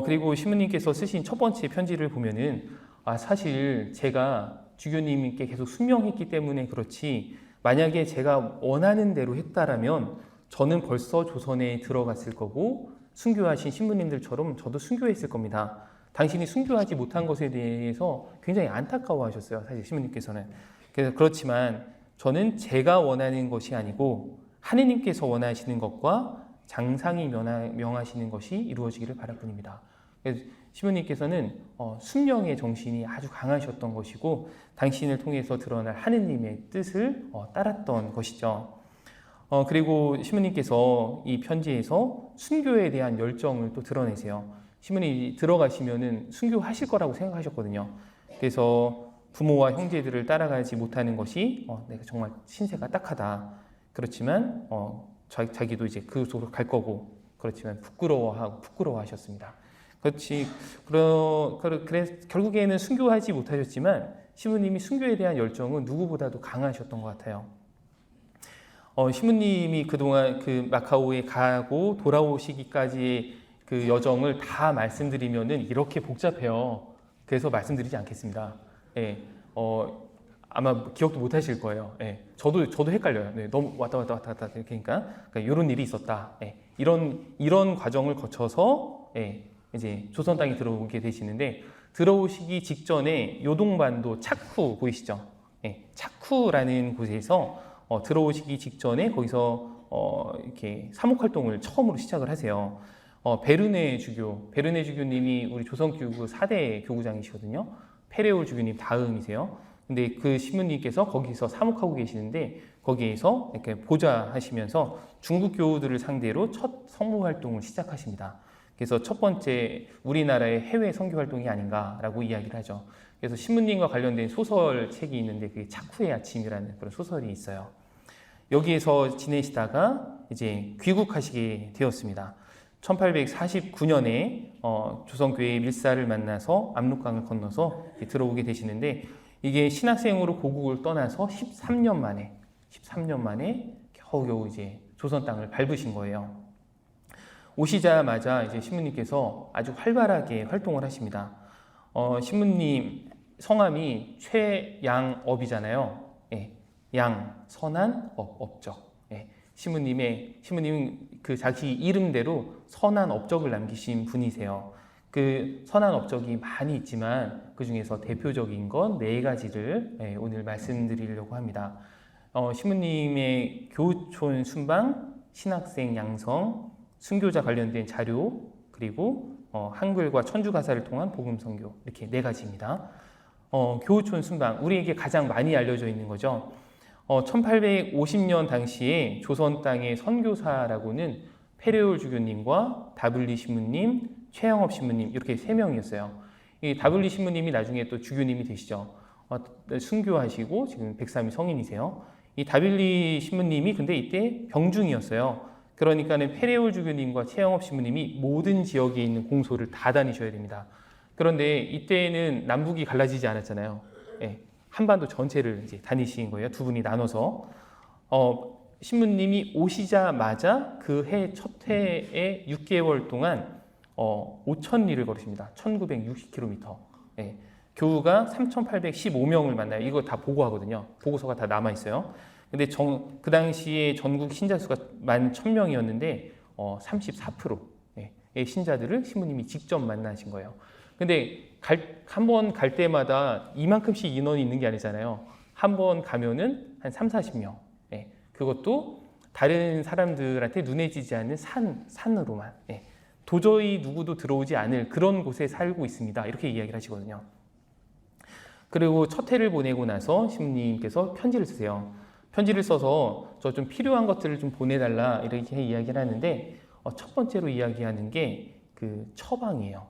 그리고 신부님께서 쓰신 첫 번째 편지를 보면은 사실 제가 주교님께 계속 순명했기 때문에 그렇지, 만약에 제가 원하는 대로 했다라면 저는 벌써 조선에 들어갔을 거고 순교하신 신부님들처럼 저도 순교했을 겁니다. 당신이 순교하지 못한 것에 대해서 굉장히 안타까워하셨어요. 사실 신부님께서는. 그렇지만 저는 제가 원하는 것이 아니고 하느님께서 원하시는 것과 장상이 명하시는 것이 이루어지기를 바랄 뿐입니다. 신부님께서는 순명의 정신이 아주 강하셨던 것이고 당신을 통해서 드러날 하느님의 뜻을 따랐던 것이죠. 그리고 신부님께서 이 편지에서 순교에 대한 열정을 또 드러내세요. 신부님이 들어가시면은 순교하실 거라고 생각하셨거든요. 그래서 부모와 형제들을 따라가지 못하는 것이 내가 정말 신세가 딱하다. 그렇지만 자기도 이제 그 속으로 갈 거고, 그렇지만 부끄러워하셨습니다. 그래서 결국에는 순교하지 못하셨지만 신부님이 순교에 대한 열정은 누구보다도 강하셨던 것 같아요. 신부님이 그동안 그 마카오에 가고 돌아오시기까지의 그 여정을 다 말씀드리면은 이렇게 복잡해요. 그래서 말씀드리지 않겠습니다. 아마 기억도 못 하실 거예요. 저도 헷갈려요. 너무 왔다 그러니까 이런 일이 있었다. 이런 과정을 거쳐서 이제 조선 땅에 들어오게 되시는데, 들어오시기 직전에 요동반도 차쿠 보이시죠? 차쿠라는 곳에서 들어오시기 직전에 거기서 이렇게 사목 활동을 처음으로 시작을 하세요. 베르네 주교님이 우리 조선교구 4대 교구장이시거든요. 페레올 주교님 다음이세요. 근데 그 신부님께서 거기서 사목하고 계시는데 거기에서 이렇게 보좌하시면서 중국 교우들을 상대로 첫 성모 활동을 시작하십니다. 그래서 첫 번째 우리나라의 해외 선교 활동이 아닌가라고 이야기를 하죠. 그래서 신부님과 관련된 소설책이 있는데 그게 차쿠의 아침이라는 그런 소설이 있어요. 여기에서 지내시다가 이제 귀국하시게 되었습니다. 1849년에 조선교회의 밀사를 만나서 압록강을 건너서 들어오게 되시는데, 이게 신학생으로 고국을 떠나서 13년 만에 겨우겨우 이제 조선 땅을 밟으신 거예요. 오시자마자 이제 신부님께서 아주 활발하게 활동을 하십니다. 신부님 성함이 최양업이잖아요. 양, 선한, 업적. 신부님은 그 자기 이름대로 선한 업적을 남기신 분이세요. 그 선한 업적이 많이 있지만 그 중에서 대표적인 건 4가지를 오늘 말씀드리려고 합니다. 신부님의 교촌 순방, 신학생 양성, 순교자 관련된 자료, 그리고 한글과 천주 가사를 통한 복음 선교, 이렇게 4가지입니다. 교촌 순방, 우리에게 가장 많이 알려져 있는 거죠. 1850년 당시에 조선 땅의 선교사라고는 페레올 주교님과 다블리 신부님, 최영업 신부님, 이렇게 3명이었어요. 이 다블리 신부님이 나중에 또 주교님이 되시죠. 순교하시고 지금 103이 성인이세요. 이 다블리 신부님이 근데 이때 병중이었어요. 그러니까는 페레올 주교님과 최영업 신부님이 모든 지역에 있는 공소를 다 다니셔야 됩니다. 그런데 이때는 남북이 갈라지지 않았잖아요. 한반도 전체를 이제 다니신 거예요. 두 분이 나눠서. 신부님이 오시자마자 그 해 첫 해에 6개월 동안 5,000리를 걸으십니다. 1960km. 교우가 3,815명을 만나요. 이거 다 보고하거든요. 보고서가 다 남아있어요. 근데 그 당시에 전국 신자 수가 11,000명이었는데 34%의 신자들을 신부님이 직접 만나신 거예요. 근데 한 번 갈 때마다 이만큼씩 인원이 있는 게 아니잖아요. 한 번 가면은 한 30-40명. 그것도 다른 사람들한테 눈에 띄지 않는 산으로만. 도저히 누구도 들어오지 않을 그런 곳에 살고 있습니다. 이렇게 이야기를 하시거든요. 그리고 첫 해를 보내고 나서 신부님께서 편지를 쓰세요. 편지를 써서 저 좀 필요한 것들을 좀 보내달라 이렇게 이야기를 하는데, 첫 번째로 이야기하는 게 그 처방이에요.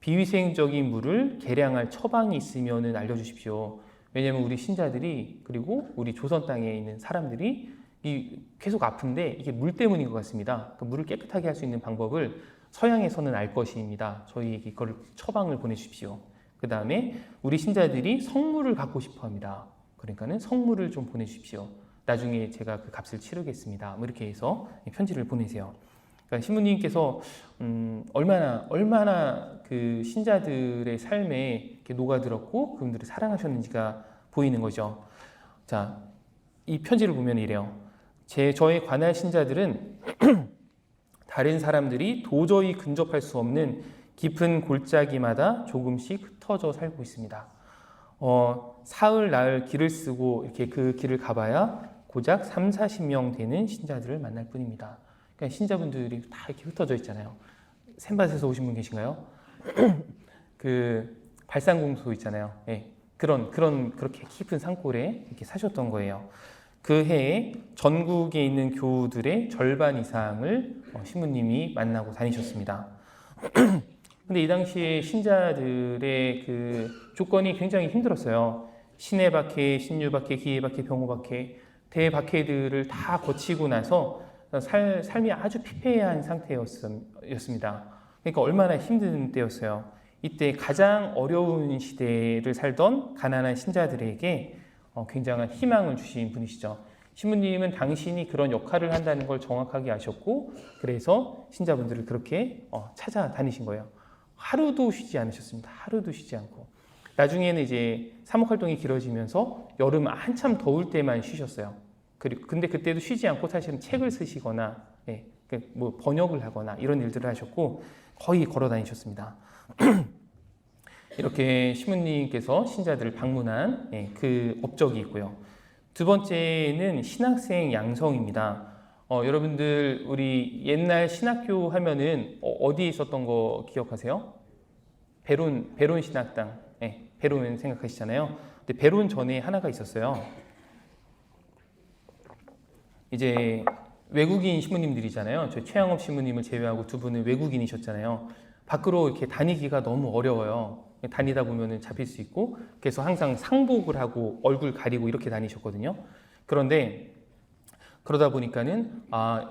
비위생적인 물을 계량할 처방이 있으면 알려주십시오. 왜냐하면 우리 신자들이, 그리고 우리 조선 땅에 있는 사람들이 계속 아픈데 이게 물 때문인 것 같습니다. 그 물을 깨끗하게 할 수 있는 방법을 서양에서는 알 것입니다. 저희에게 이걸 처방을 보내주십시오. 그 다음에 우리 신자들이 성물을 갖고 싶어 합니다. 그러니까는 성물을 좀 보내주십시오. 나중에 제가 그 값을 치르겠습니다. 뭐 이렇게 해서 편지를 보내세요. 그러니까 신부님께서 얼마나 그 신자들의 삶에 이렇게 녹아들었고 그분들을 사랑하셨는지가 보이는 거죠. 자, 이 편지를 보면 이래요. 저의 관할 신자들은 다른 사람들이 도저히 근접할 수 없는 깊은 골짜기마다 조금씩 흩어져 살고 있습니다. 사흘 나흘 길을 쓰고 이렇게 그 길을 가봐야 고작 3, 40명 되는 신자들을 만날 뿐입니다. 그러니까 신자분들이 다 이렇게 흩어져 있잖아요. 샘밭에서 오신 분 계신가요? 그 발산공소 있잖아요. 예, 그렇게 깊은 산골에 이렇게 사셨던 거예요. 그 해에 전국에 있는 교우들의 절반 이상을 신부님이 만나고 다니셨습니다. 근데 이 당시에 신자들의 그 조건이 굉장히 힘들었어요. 신해박해, 신유박해, 기해박해, 병호박해, 대박해들을 다 거치고 나서 삶이 아주 피폐한 상태였습니다. 그러니까 얼마나 힘든 때였어요. 이때 가장 어려운 시대를 살던 가난한 신자들에게 굉장한 희망을 주신 분이시죠. 신부님은 당신이 그런 역할을 한다는 걸 정확하게 아셨고 그래서 신자분들을 그렇게 찾아다니신 거예요. 하루도 쉬지 않으셨습니다. 하루도 쉬지 않고. 나중에는 이제 사목활동이 길어지면서 여름 한참 더울 때만 쉬셨어요. 근데 그때도 쉬지 않고 사실은 책을 쓰시거나 뭐 번역을 하거나 이런 일들을 하셨고 거의 걸어 다니셨습니다. 이렇게 신부님께서 신자들을 방문한 그 업적이 있고요. 두 번째는 신학생 양성입니다. 여러분들 우리 옛날 신학교 하면은 어디에 있었던 거 기억하세요? 베론 신학당. 베론 생각하시잖아요. 근데 베론 전에 하나가 있었어요. 이제 외국인 신부님들이잖아요. 저희 최양업 신부님을 제외하고 두 분은 외국인이셨잖아요. 밖으로 이렇게 다니기가 너무 어려워요. 다니다 보면은 잡힐 수 있고, 그래서 항상 상복을 하고 얼굴 가리고 이렇게 다니셨거든요. 그런데 그러다 보니까는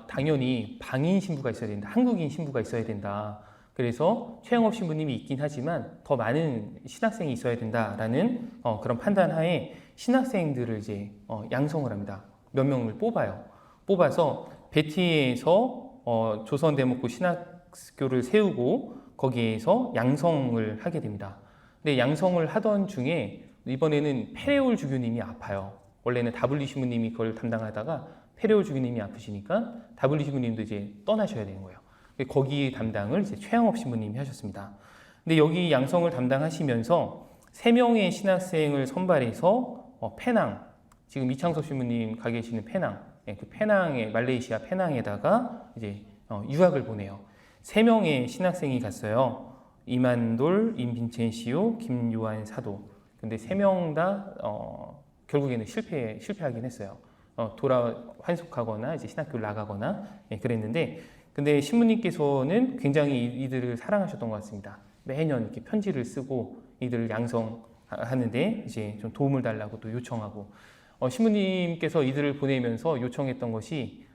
당연히 방인 신부가 있어야 된다. 한국인 신부가 있어야 된다. 그래서 최영업 신부님이 있긴 하지만 더 많은 신학생이 있어야 된다라는 그런 판단하에 신학생들을 이제 양성을 합니다. 몇 명을 뽑아요. 뽑아서 베티에서 조선대목구 신학교를 세우고 거기에서 양성을 하게 됩니다. 근데 양성을 하던 중에 이번에는 페레올 주교님이 아파요. 원래는 다블리 신부님이 그걸 담당하다가 페레올 주교님이 아프시니까 다블리 신부님도 이제 떠나셔야 되는 거예요. 거기 담당을 이제 최양업 신부님이 하셨습니다. 근데 여기 양성을 담당하시면서 3명의 신학생을 선발해서 페낭, 지금 이창섭 신부님 가 계시는 페낭, 그 페낭의 말레이시아 페낭에다가 이제 유학을 보내요. 3명의 신학생이 갔어요. 이만돌, 임빈첸시오, 김요한 사도. 근데 3명 다 결국에는 실패하긴 했어요. 환속하거나 이제 신학교를 나가거나 그랬는데, 근데 신부님께서는 굉장히 이들을 사랑하셨던 것 같습니다. 매년 이렇게 편지를 쓰고 이들을 양성하는데 이제 좀 도움을 달라고 또 요청하고, 신부님께서 이들을 보내면서 요청했던 것이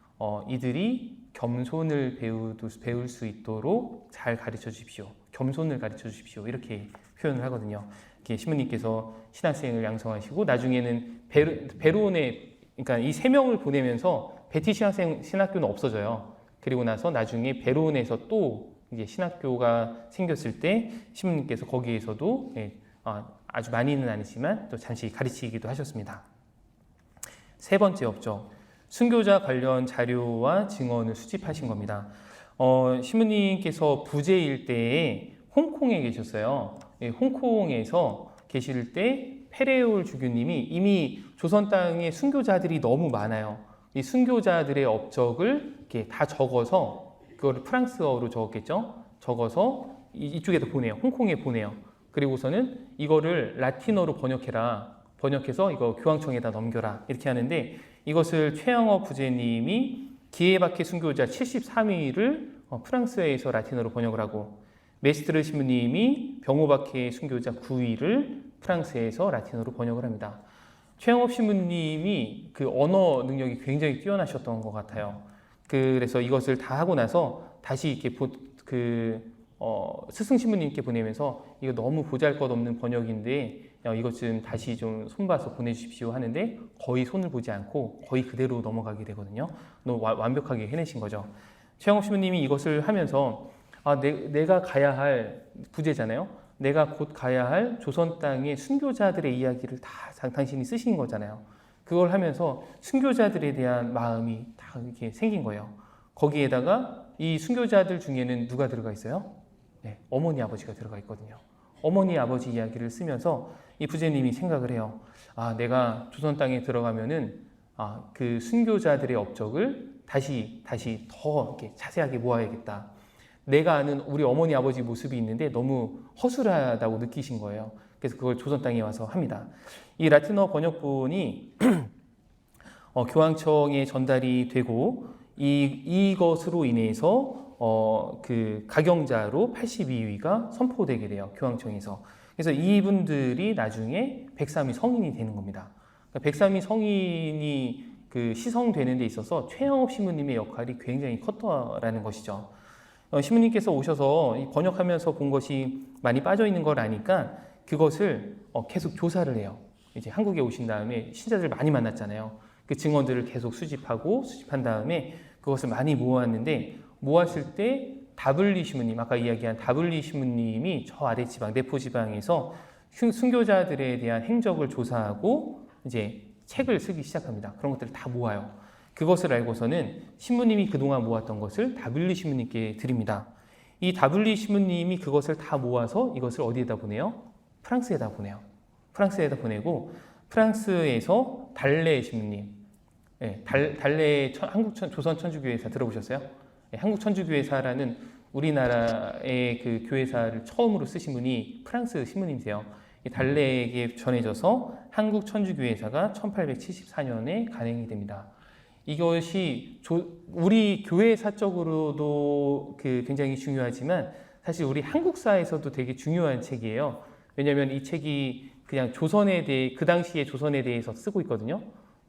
이들이 겸손을 배울 수 있도록 잘 가르쳐 주십시오. 겸손을 가르쳐 주십시오. 이렇게 표현을 하거든요. 이렇게 신부님께서 신학생을 양성하시고 나중에는 베론에, 그러니까 이 3명을 보내면서 베티 신학교는 없어져요. 그리고 나서 나중에 베론에서 또 이제 신학교가 생겼을 때 신부님께서 거기에서도 아주 많이는 아니지만 또 잠시 가르치기도 하셨습니다. 세 번째 업적, 순교자 관련 자료와 증언을 수집하신 겁니다. 신부님께서 부재일 때에 홍콩에 계셨어요. 홍콩에서 계실 때 페레올 주교님이 이미 조선 땅에 순교자들이 너무 많아요. 이 순교자들의 업적을 이렇게 다 적어서, 그걸 프랑스어로 적었겠죠? 적어서 이쪽에다 보내요. 홍콩에 보내요. 그리고서는 이거를 라틴어로 번역해서 이거 교황청에다 넘겨라. 이렇게 하는데, 이것을 최영업 부제님이 기해박해 순교자 73위를 프랑스어에서 라틴어로 번역을 하고, 메스트르 신부님이 병호박해 순교자 9위를 프랑스에서 라틴어로 번역을 합니다. 최영업 신부님이 그 언어 능력이 굉장히 뛰어나셨던 것 같아요. 그래서 이것을 다 하고 나서 다시 이렇게 스승 신부님께 보내면서 이거 너무 보잘것없는 번역인데 이것 좀 다시 좀 손봐서 보내주십시오 하는데 거의 손을 보지 않고 거의 그대로 넘어가게 되거든요. 너무 완벽하게 해내신 거죠. 최영업 신부님이 이것을 하면서 내가 가야 할 부제잖아요. 내가 곧 가야 할 조선 땅의 순교자들의 이야기를 다 당신이 쓰신 거잖아요. 그걸 하면서 순교자들에 대한 마음이 다 이렇게 생긴 거예요. 거기에다가 이 순교자들 중에는 누가 들어가 있어요? 네, 어머니 아버지가 들어가 있거든요. 어머니 아버지 이야기를 쓰면서 이 부제님이 생각을 해요. 내가 조선 땅에 들어가면은 그 순교자들의 업적을 다시 더 이렇게 자세하게 모아야겠다. 내가 아는 우리 어머니 아버지 모습이 있는데 너무 허술하다고 느끼신 거예요. 그래서 그걸 조선 땅에 와서 합니다. 이 라틴어 번역본이 교황청에 전달이 되고 이것으로 인해서 그 가경자로 82위가 선포되게 돼요. 교황청에서. 그래서 이분들이 나중에 백삼위 성인이 되는 겁니다. 그러니까 백삼위 성인이 그 시성되는 데 있어서 최영업 신부님의 역할이 굉장히 컸더라는 것이죠. 신부님께서 오셔서 번역하면서 본 것이 많이 빠져 있는 걸 아니까 그것을 계속 조사를 해요. 이제 한국에 오신 다음에 신자들 많이 만났잖아요. 그 증언들을 계속 수집한 다음에 그것을 많이 모았는데 모았을 때 다블리 신부님, 아까 이야기한 다블리 신부님이 저 아래 지방, 내포 지방에서 순교자들에 대한 행적을 조사하고 이제 책을 쓰기 시작합니다. 그런 것들을 다 모아요. 그것을 알고서는 신부님이 그동안 모았던 것을 다블리 신부님께 드립니다. 이 다블리 신부님이 그것을 다 모아서 이것을 어디에다 보내요? 프랑스에다 보내요. 프랑스에다 보내고 프랑스에서 달레 신부님, 달레 조선천주교회사 들어보셨어요? 한국천주교회사라는 우리나라의 그 교회사를 처음으로 쓰신 분이 프랑스 신부님이세요. 달레에게 전해져서 한국천주교회사가 1874년에 간행이 됩니다. 이것이 우리 교회사적으로도 굉장히 중요하지만 사실 우리 한국사에서도 되게 중요한 책이에요. 왜냐하면 이 책이 그냥 조선에 대해 그 당시의 조선에 대해서 쓰고 있거든요.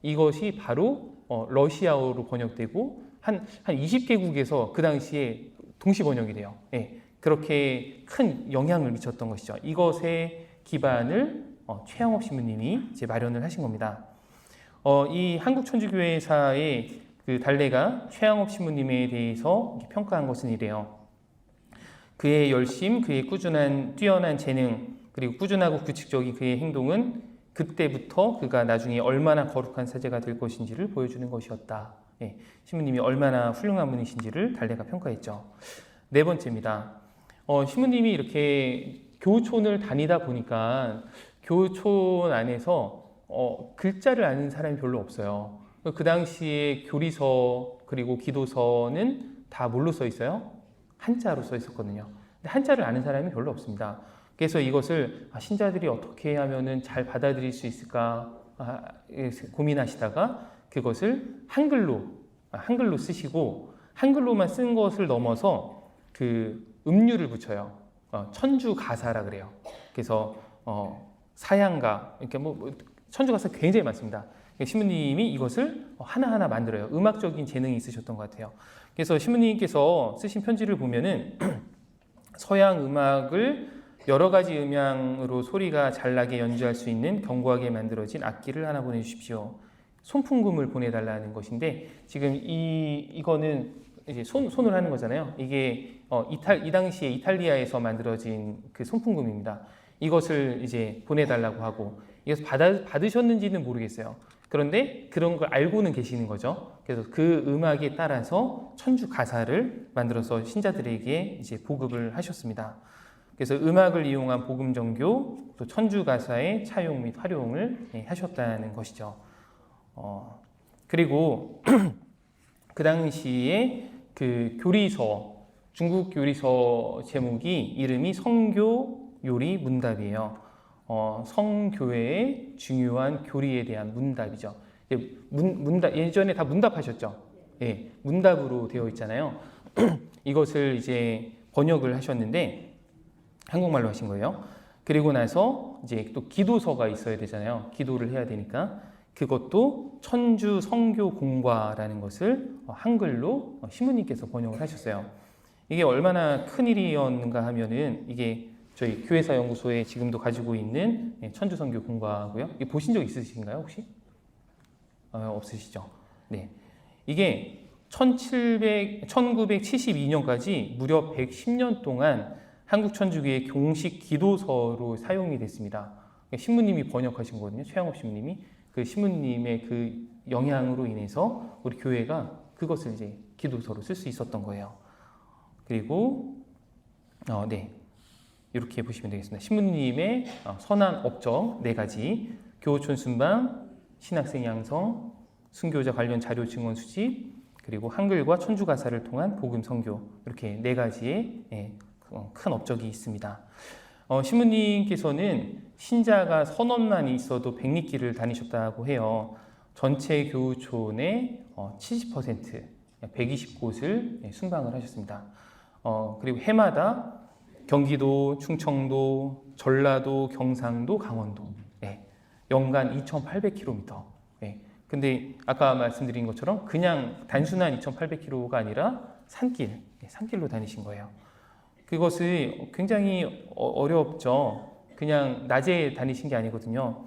이것이 바로 러시아어로 번역되고 한 20개국에서 그 당시에 동시 번역이 돼요. 그렇게 큰 영향을 미쳤던 것이죠. 이것의 기반을 최영업 신부님이 이제 마련을 하신 겁니다. 이 한국천주교회사의 그 달래가 최영업 신부님에 대해서 평가한 것은 이래요. 그의 열심, 그의 뛰어난 재능, 그리고 꾸준하고 규칙적인 그의 행동은 그때부터 그가 나중에 얼마나 거룩한 사제가 될 것인지를 보여주는 것이었다. 신부님이 얼마나 훌륭한 분이신지를 달래가 평가했죠. 네 번째입니다. 신부님이 이렇게 교촌을 다니다 보니까 교촌 안에서 글자를 아는 사람이 별로 없어요. 그 당시에 교리서 그리고 기도서는 다 뭘로 써 있어요? 한자로 써 있었거든요. 근데 한자를 아는 사람이 별로 없습니다. 그래서 이것을 신자들이 어떻게 하면은 잘 받아들일 수 있을까 고민하시다가 그것을 한글로 쓰시고 한글로만 쓴 것을 넘어서 그 음유를 붙여요. 천주 가사라 그래요. 그래서 사양가 이렇게 천주 가사 굉장히 많습니다. 신부님이 이것을 하나하나 만들어요. 음악적인 재능이 있으셨던 것 같아요. 그래서 신부님께서 쓰신 편지를 보면은 서양 음악을 여러 가지 음향으로 소리가 잘 나게 연주할 수 있는 견고하게 만들어진 악기를 하나 보내주십시오. 손풍금을 보내달라는 것인데 지금 이거는 이제 손을 하는 거잖아요. 이게 이 당시에 이탈리아에서 만들어진 그 손풍금입니다. 이것을 이제 보내달라고 하고 이것을 받으셨는지는 모르겠어요. 그런데 그런 걸 알고는 계시는 거죠. 그래서 그 음악에 따라서 천주 가사를 만들어서 신자들에게 이제 보급을 하셨습니다. 그래서 음악을 이용한 복음 전교, 또 천주 가사의 차용 및 활용을 하셨다는 것이죠. 그리고 그 당시에 그 교리서, 중국 교리서 제목이 이름이 성교 요리 문답이에요. 성교회의 중요한 교리에 대한 문답이죠. 문답, 예전에 다 문답하셨죠? 예, 문답으로 되어 있잖아요. 이것을 이제 번역을 하셨는데 한국말로 하신 거예요. 그리고 나서 이제 또 기도서가 있어야 되잖아요. 기도를 해야 되니까 그것도 천주 성교 공과라는 것을 한글로 신부님께서 번역을 하셨어요. 이게 얼마나 큰 일이었는가 하면은 이게 저희 교회사 연구소에 지금도 가지고 있는 천주선교 공과고요. 이게 보신 적 있으신가요 혹시? 없으시죠? 네. 이게 1972년까지 무려 110년 동안 한국천주교의 공식 기도서로 사용이 됐습니다. 신부님이 번역하신 거거든요. 최양업 신부님이. 그 신부님의 그 영향으로 인해서 우리 교회가 그것을 이제 기도서로 쓸 수 있었던 거예요. 그리고 네. 이렇게 보시면 되겠습니다. 신부님의 선한 업적 4가지, 교우촌 순방, 신학생 양성, 순교자 관련 자료 증언 수집, 그리고 한글과 천주 가사를 통한 복음 선교, 이렇게 4가지의 큰 업적이 있습니다. 신부님께서는 신자가 1000원만 있어도 백리길을 다니셨다고 해요. 전체 교우촌의 70%, 120곳을 순방을 하셨습니다. 그리고 해마다 경기도, 충청도, 전라도, 경상도, 강원도, 연간 2,800km. 근데 아까 말씀드린 것처럼 그냥 단순한 2,800km가 아니라 산길로 다니신 거예요. 그것이 굉장히 어렵죠. 그냥 낮에 다니신 게 아니거든요.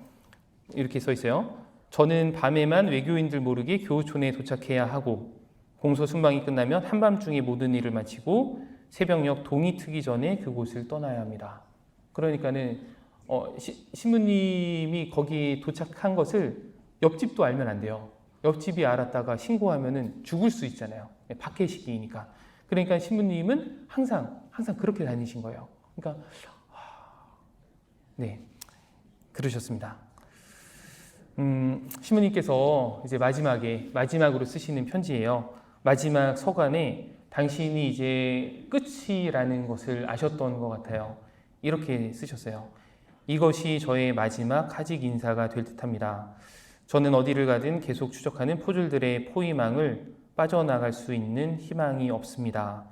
이렇게 써 있어요. 저는 밤에만 외교인들 모르게 교우촌에 도착해야 하고, 공소 순방이 끝나면 한밤중에 모든 일을 마치고 새벽녘 동이 트기 전에 그곳을 떠나야 합니다. 그러니까는 신부님이 거기 도착한 것을 옆집도 알면 안 돼요. 옆집이 알았다가 신고하면은 죽을 수 있잖아요. 밖에 시기니까. 그러니까 신부님은 항상 그렇게 다니신 거예요. 그러니까 네, 그러셨습니다. 신부님께서 이제 마지막으로 쓰시는 편지예요. 마지막 서간에 당신이 이제 끝이라는 것을 아셨던 것 같아요. 이렇게 쓰셨어요. 이것이 저의 마지막 하직 인사가 될 듯합니다. 저는 어디를 가든 계속 추적하는 포졸들의 포위망을 빠져나갈 수 있는 희망이 없습니다.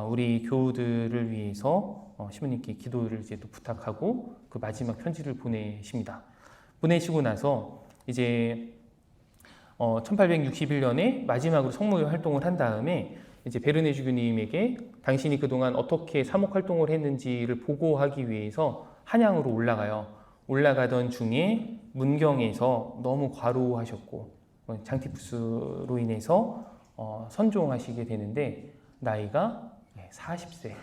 우리 교우들을 위해서 신부님께 기도를 이제 또 부탁하고 그 마지막 편지를 보내십니다. 보내시고 나서 이제 1861년에 마지막으로 성모의 활동을 한 다음에 이제 베르네 주교님에게 당신이 그동안 어떻게 사목 활동을 했는지를 보고하기 위해서 한양으로 올라가요. 올라가던 중에 문경에서 너무 과로하셨고 장티푸스로 인해서 선종하시게 되는데 나이가 40세,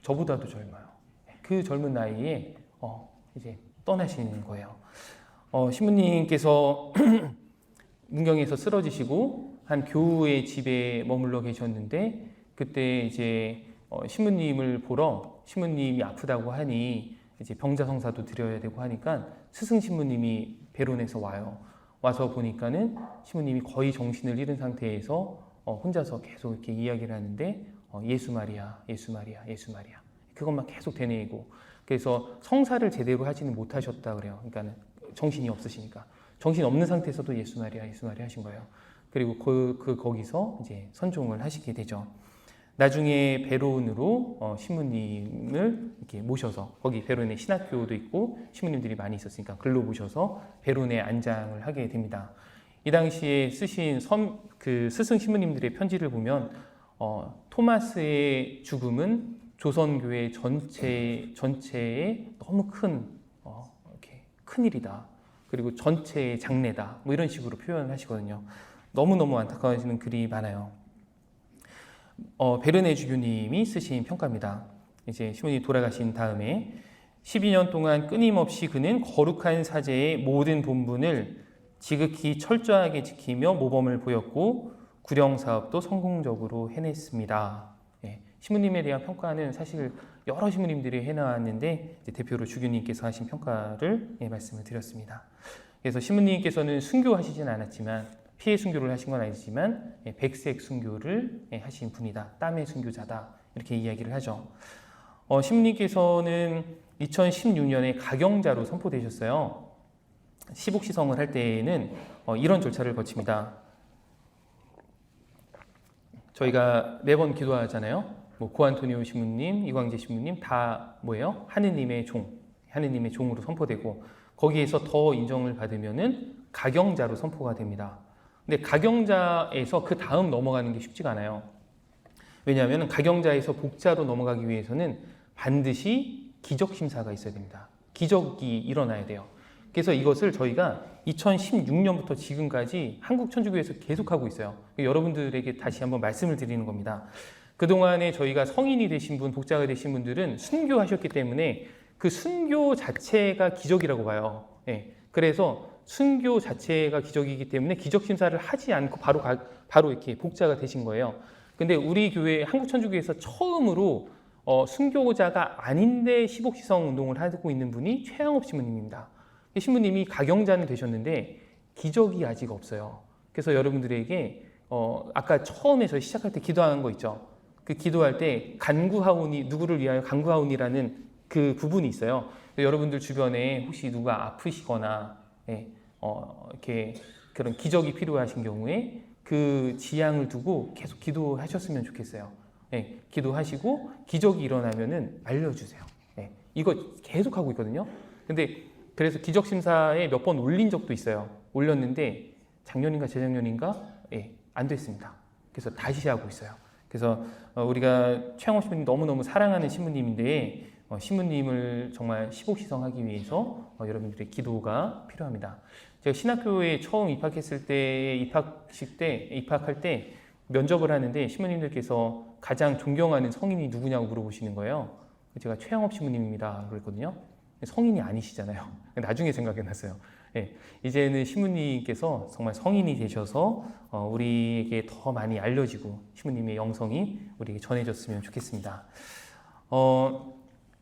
저보다도 젊어요. 그 젊은 나이에 이제 떠나시는 거예요. 신부님께서 문경에서 쓰러지시고 한 교우의 집에 머물러 계셨는데 그때 이제 신부님을 보러 신부님이 아프다고 하니 이제 병자성사도 드려야 되고 하니까 스승 신부님이 베론에서 와요. 와서 보니까는 신부님이 거의 정신을 잃은 상태에서 혼자서 계속 이렇게 이야기를 하는데 예수 마리아, 예수 마리아, 예수 마리아 그것만 계속 되뇌이고 그래서 성사를 제대로 하지는 못하셨다 그래요. 그러니까 정신이 없으시니까 정신 없는 상태에서도 예수 마리아, 예수 마리아 하신 거예요. 그리고 거기서 이제 선종을 하시게 되죠. 나중에 베론으로 신부님을 이렇게 모셔서 거기 베론에 신학교도 있고 신부님들이 많이 있었으니까 글로 모셔서 베론에 안장을 하게 됩니다. 이 당시에 쓰신 그 스승 신부님들의 편지를 보면 토마스의 죽음은 조선교회 전체에 너무 이렇게 큰 일이다. 그리고 전체의 장례다. 뭐 이런 식으로 표현을 하시거든요. 너무너무 안타까워지는 글이 많아요. 베르네 주교님이 쓰신 평가입니다. 이제 신부님이 돌아가신 다음에 12년 동안 끊임없이 그는 거룩한 사제의 모든 본분을 지극히 철저하게 지키며 모범을 보였고 구령 사업도 성공적으로 해냈습니다. 신부님에 대한 평가는 사실 여러 신부님들이 해나왔는데 대표로 주교님께서 하신 평가를 말씀을 드렸습니다. 그래서 신부님께서는 순교하시진 않았지만 피해 순교를 하신 건 아니지만 백색 순교를 하신 분이다. 땀의 순교자다. 이렇게 이야기를 하죠. 신부님께서는 2016년에 가경자로 선포되셨어요. 시복시성을 할 때에는 이런 절차를 거칩니다. 저희가 매번 기도하잖아요. 뭐 고안토니오 신부님, 이광재 신부님 다 뭐예요? 하느님의 종으로 선포되고 거기에서 더 인정을 받으면은 가경자로 선포가 됩니다. 근데 가경자에서 그 다음 넘어가는 게 쉽지가 않아요. 왜냐하면 가경자에서 복자로 넘어가기 위해서는 반드시 기적 심사가 있어야 됩니다. 기적이 일어나야 돼요. 그래서 이것을 저희가 2016년부터 지금까지 한국천주교에서 계속하고 있어요. 여러분들에게 다시 한번 말씀을 드리는 겁니다. 그동안에 저희가 성인이 되신 분, 복자가 되신 분들은 순교하셨기 때문에 그 순교 자체가 기적이라고 봐요. 예. 그래서 순교 자체가 기적이기 때문에 기적 심사를 하지 않고 바로 이렇게 복자가 되신 거예요. 근데 우리 교회 한국천주교에서 처음으로 순교자가 아닌데 시복시성 운동을 하고 있는 분이 최양업 신부님입니다. 신부님이 가경자는 되셨는데 기적이 아직 없어요. 그래서 여러분들에게 아까 처음에 저희 시작할 때 기도하는 거 있죠. 그 기도할 때 간구하오니, 누구를 위하여 간구하오니라는 그 부분이 있어요. 여러분들 주변에 혹시 누가 아프시거나 이렇게 그런 기적이 필요하신 경우에 그 지향을 두고 계속 기도하셨으면 좋겠어요. 기도하시고 기적이 일어나면은 알려주세요. 이거 계속 하고 있거든요. 근데 그래서 기적 심사에 몇 번 올린 적도 있어요. 올렸는데 작년인가 재작년인가 안 됐습니다. 그래서 다시 하고 있어요. 그래서 우리가 최양호 신부님 너무너무 사랑하는 신부님인데 신부님을 정말 시복시성하기 위해서 여러분들의 기도가 필요합니다. 제가 신학교에 처음 입학했을 때 입학할 때 면접을 하는데 신부님들께서 가장 존경하는 성인이 누구냐고 물어보시는 거예요. 제가 최양업 신부님입니다 그랬거든요. 성인이 아니시잖아요. 나중에 생각이 났어요. 이제는 신부님께서 정말 성인이 되셔서 우리에게 더 많이 알려지고 신부님의 영성이 우리에게 전해졌으면 좋겠습니다.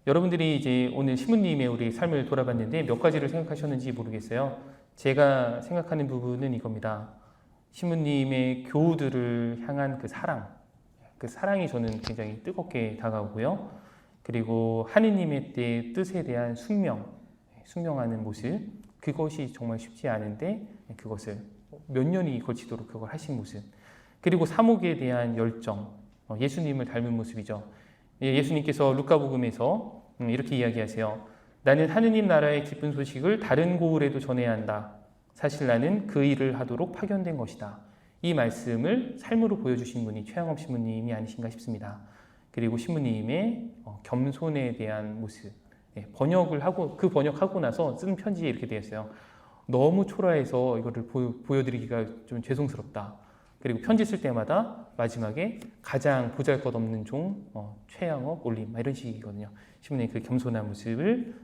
여러분들이 이제 오늘 신부님의 우리 삶을 돌아봤는데 몇 가지를 생각하셨는지 모르겠어요. 제가 생각하는 부분은 이겁니다. 신부님의 교우들을 향한 그 사랑이 저는 굉장히 뜨겁게 다가오고요. 그리고 하느님의 뜻에 대한 순명하는 모습, 그것이 정말 쉽지 않은데 그것을 몇 년이 걸치도록 그걸 하신 모습, 그리고 사목에 대한 열정, 예수님을 닮은 모습이죠. 예수님께서 루카복음에서 이렇게 이야기하세요. 나는 하느님 나라의 기쁜 소식을 다른 고을에도 전해야 한다. 사실 나는 그 일을 하도록 파견된 것이다. 이 말씀을 삶으로 보여주신 분이 최양업 신부님이 아니신가 싶습니다. 그리고 신부님의 겸손에 대한 모습, 번역하고 나서 쓴 편지에 이렇게 되어 있어요. 너무 초라해서 이거를 보여드리기가 좀 죄송스럽다. 그리고 편지 쓸 때마다 마지막에 가장 보잘것없는 종 최양업 올림 이런 식이거든요. 신부님의 그 겸손한 모습을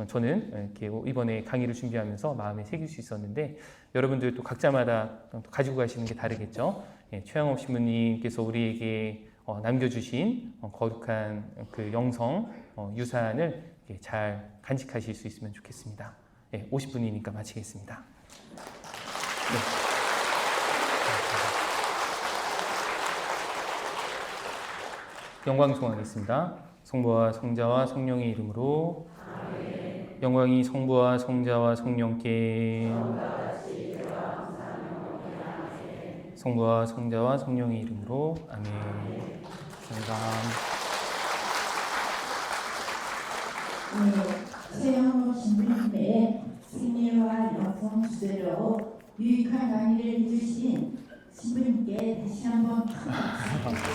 저는 이렇게 이번에 강의를 준비하면서 마음에 새길 수 있었는데 여러분들 또 각자마다 가지고 가시는 게 다르겠죠. 최양업 신부님께서 우리에게 남겨주신 거룩한 그 영성 유산을 잘 간직하실 수 있으면 좋겠습니다. 50분이니까 마치겠습니다. 네. 영광 송하겠습니다. 성부와 성자와 성령의 이름으로 아멘. 영광이 성부와 성자와 성령께 성부와 성자와 성령의 이름으로 아멘. 네, 최양호 신부님의 생애와 영성 주제로 유익한 강의를 해주신 신부님께 다시 한번 감사합니다.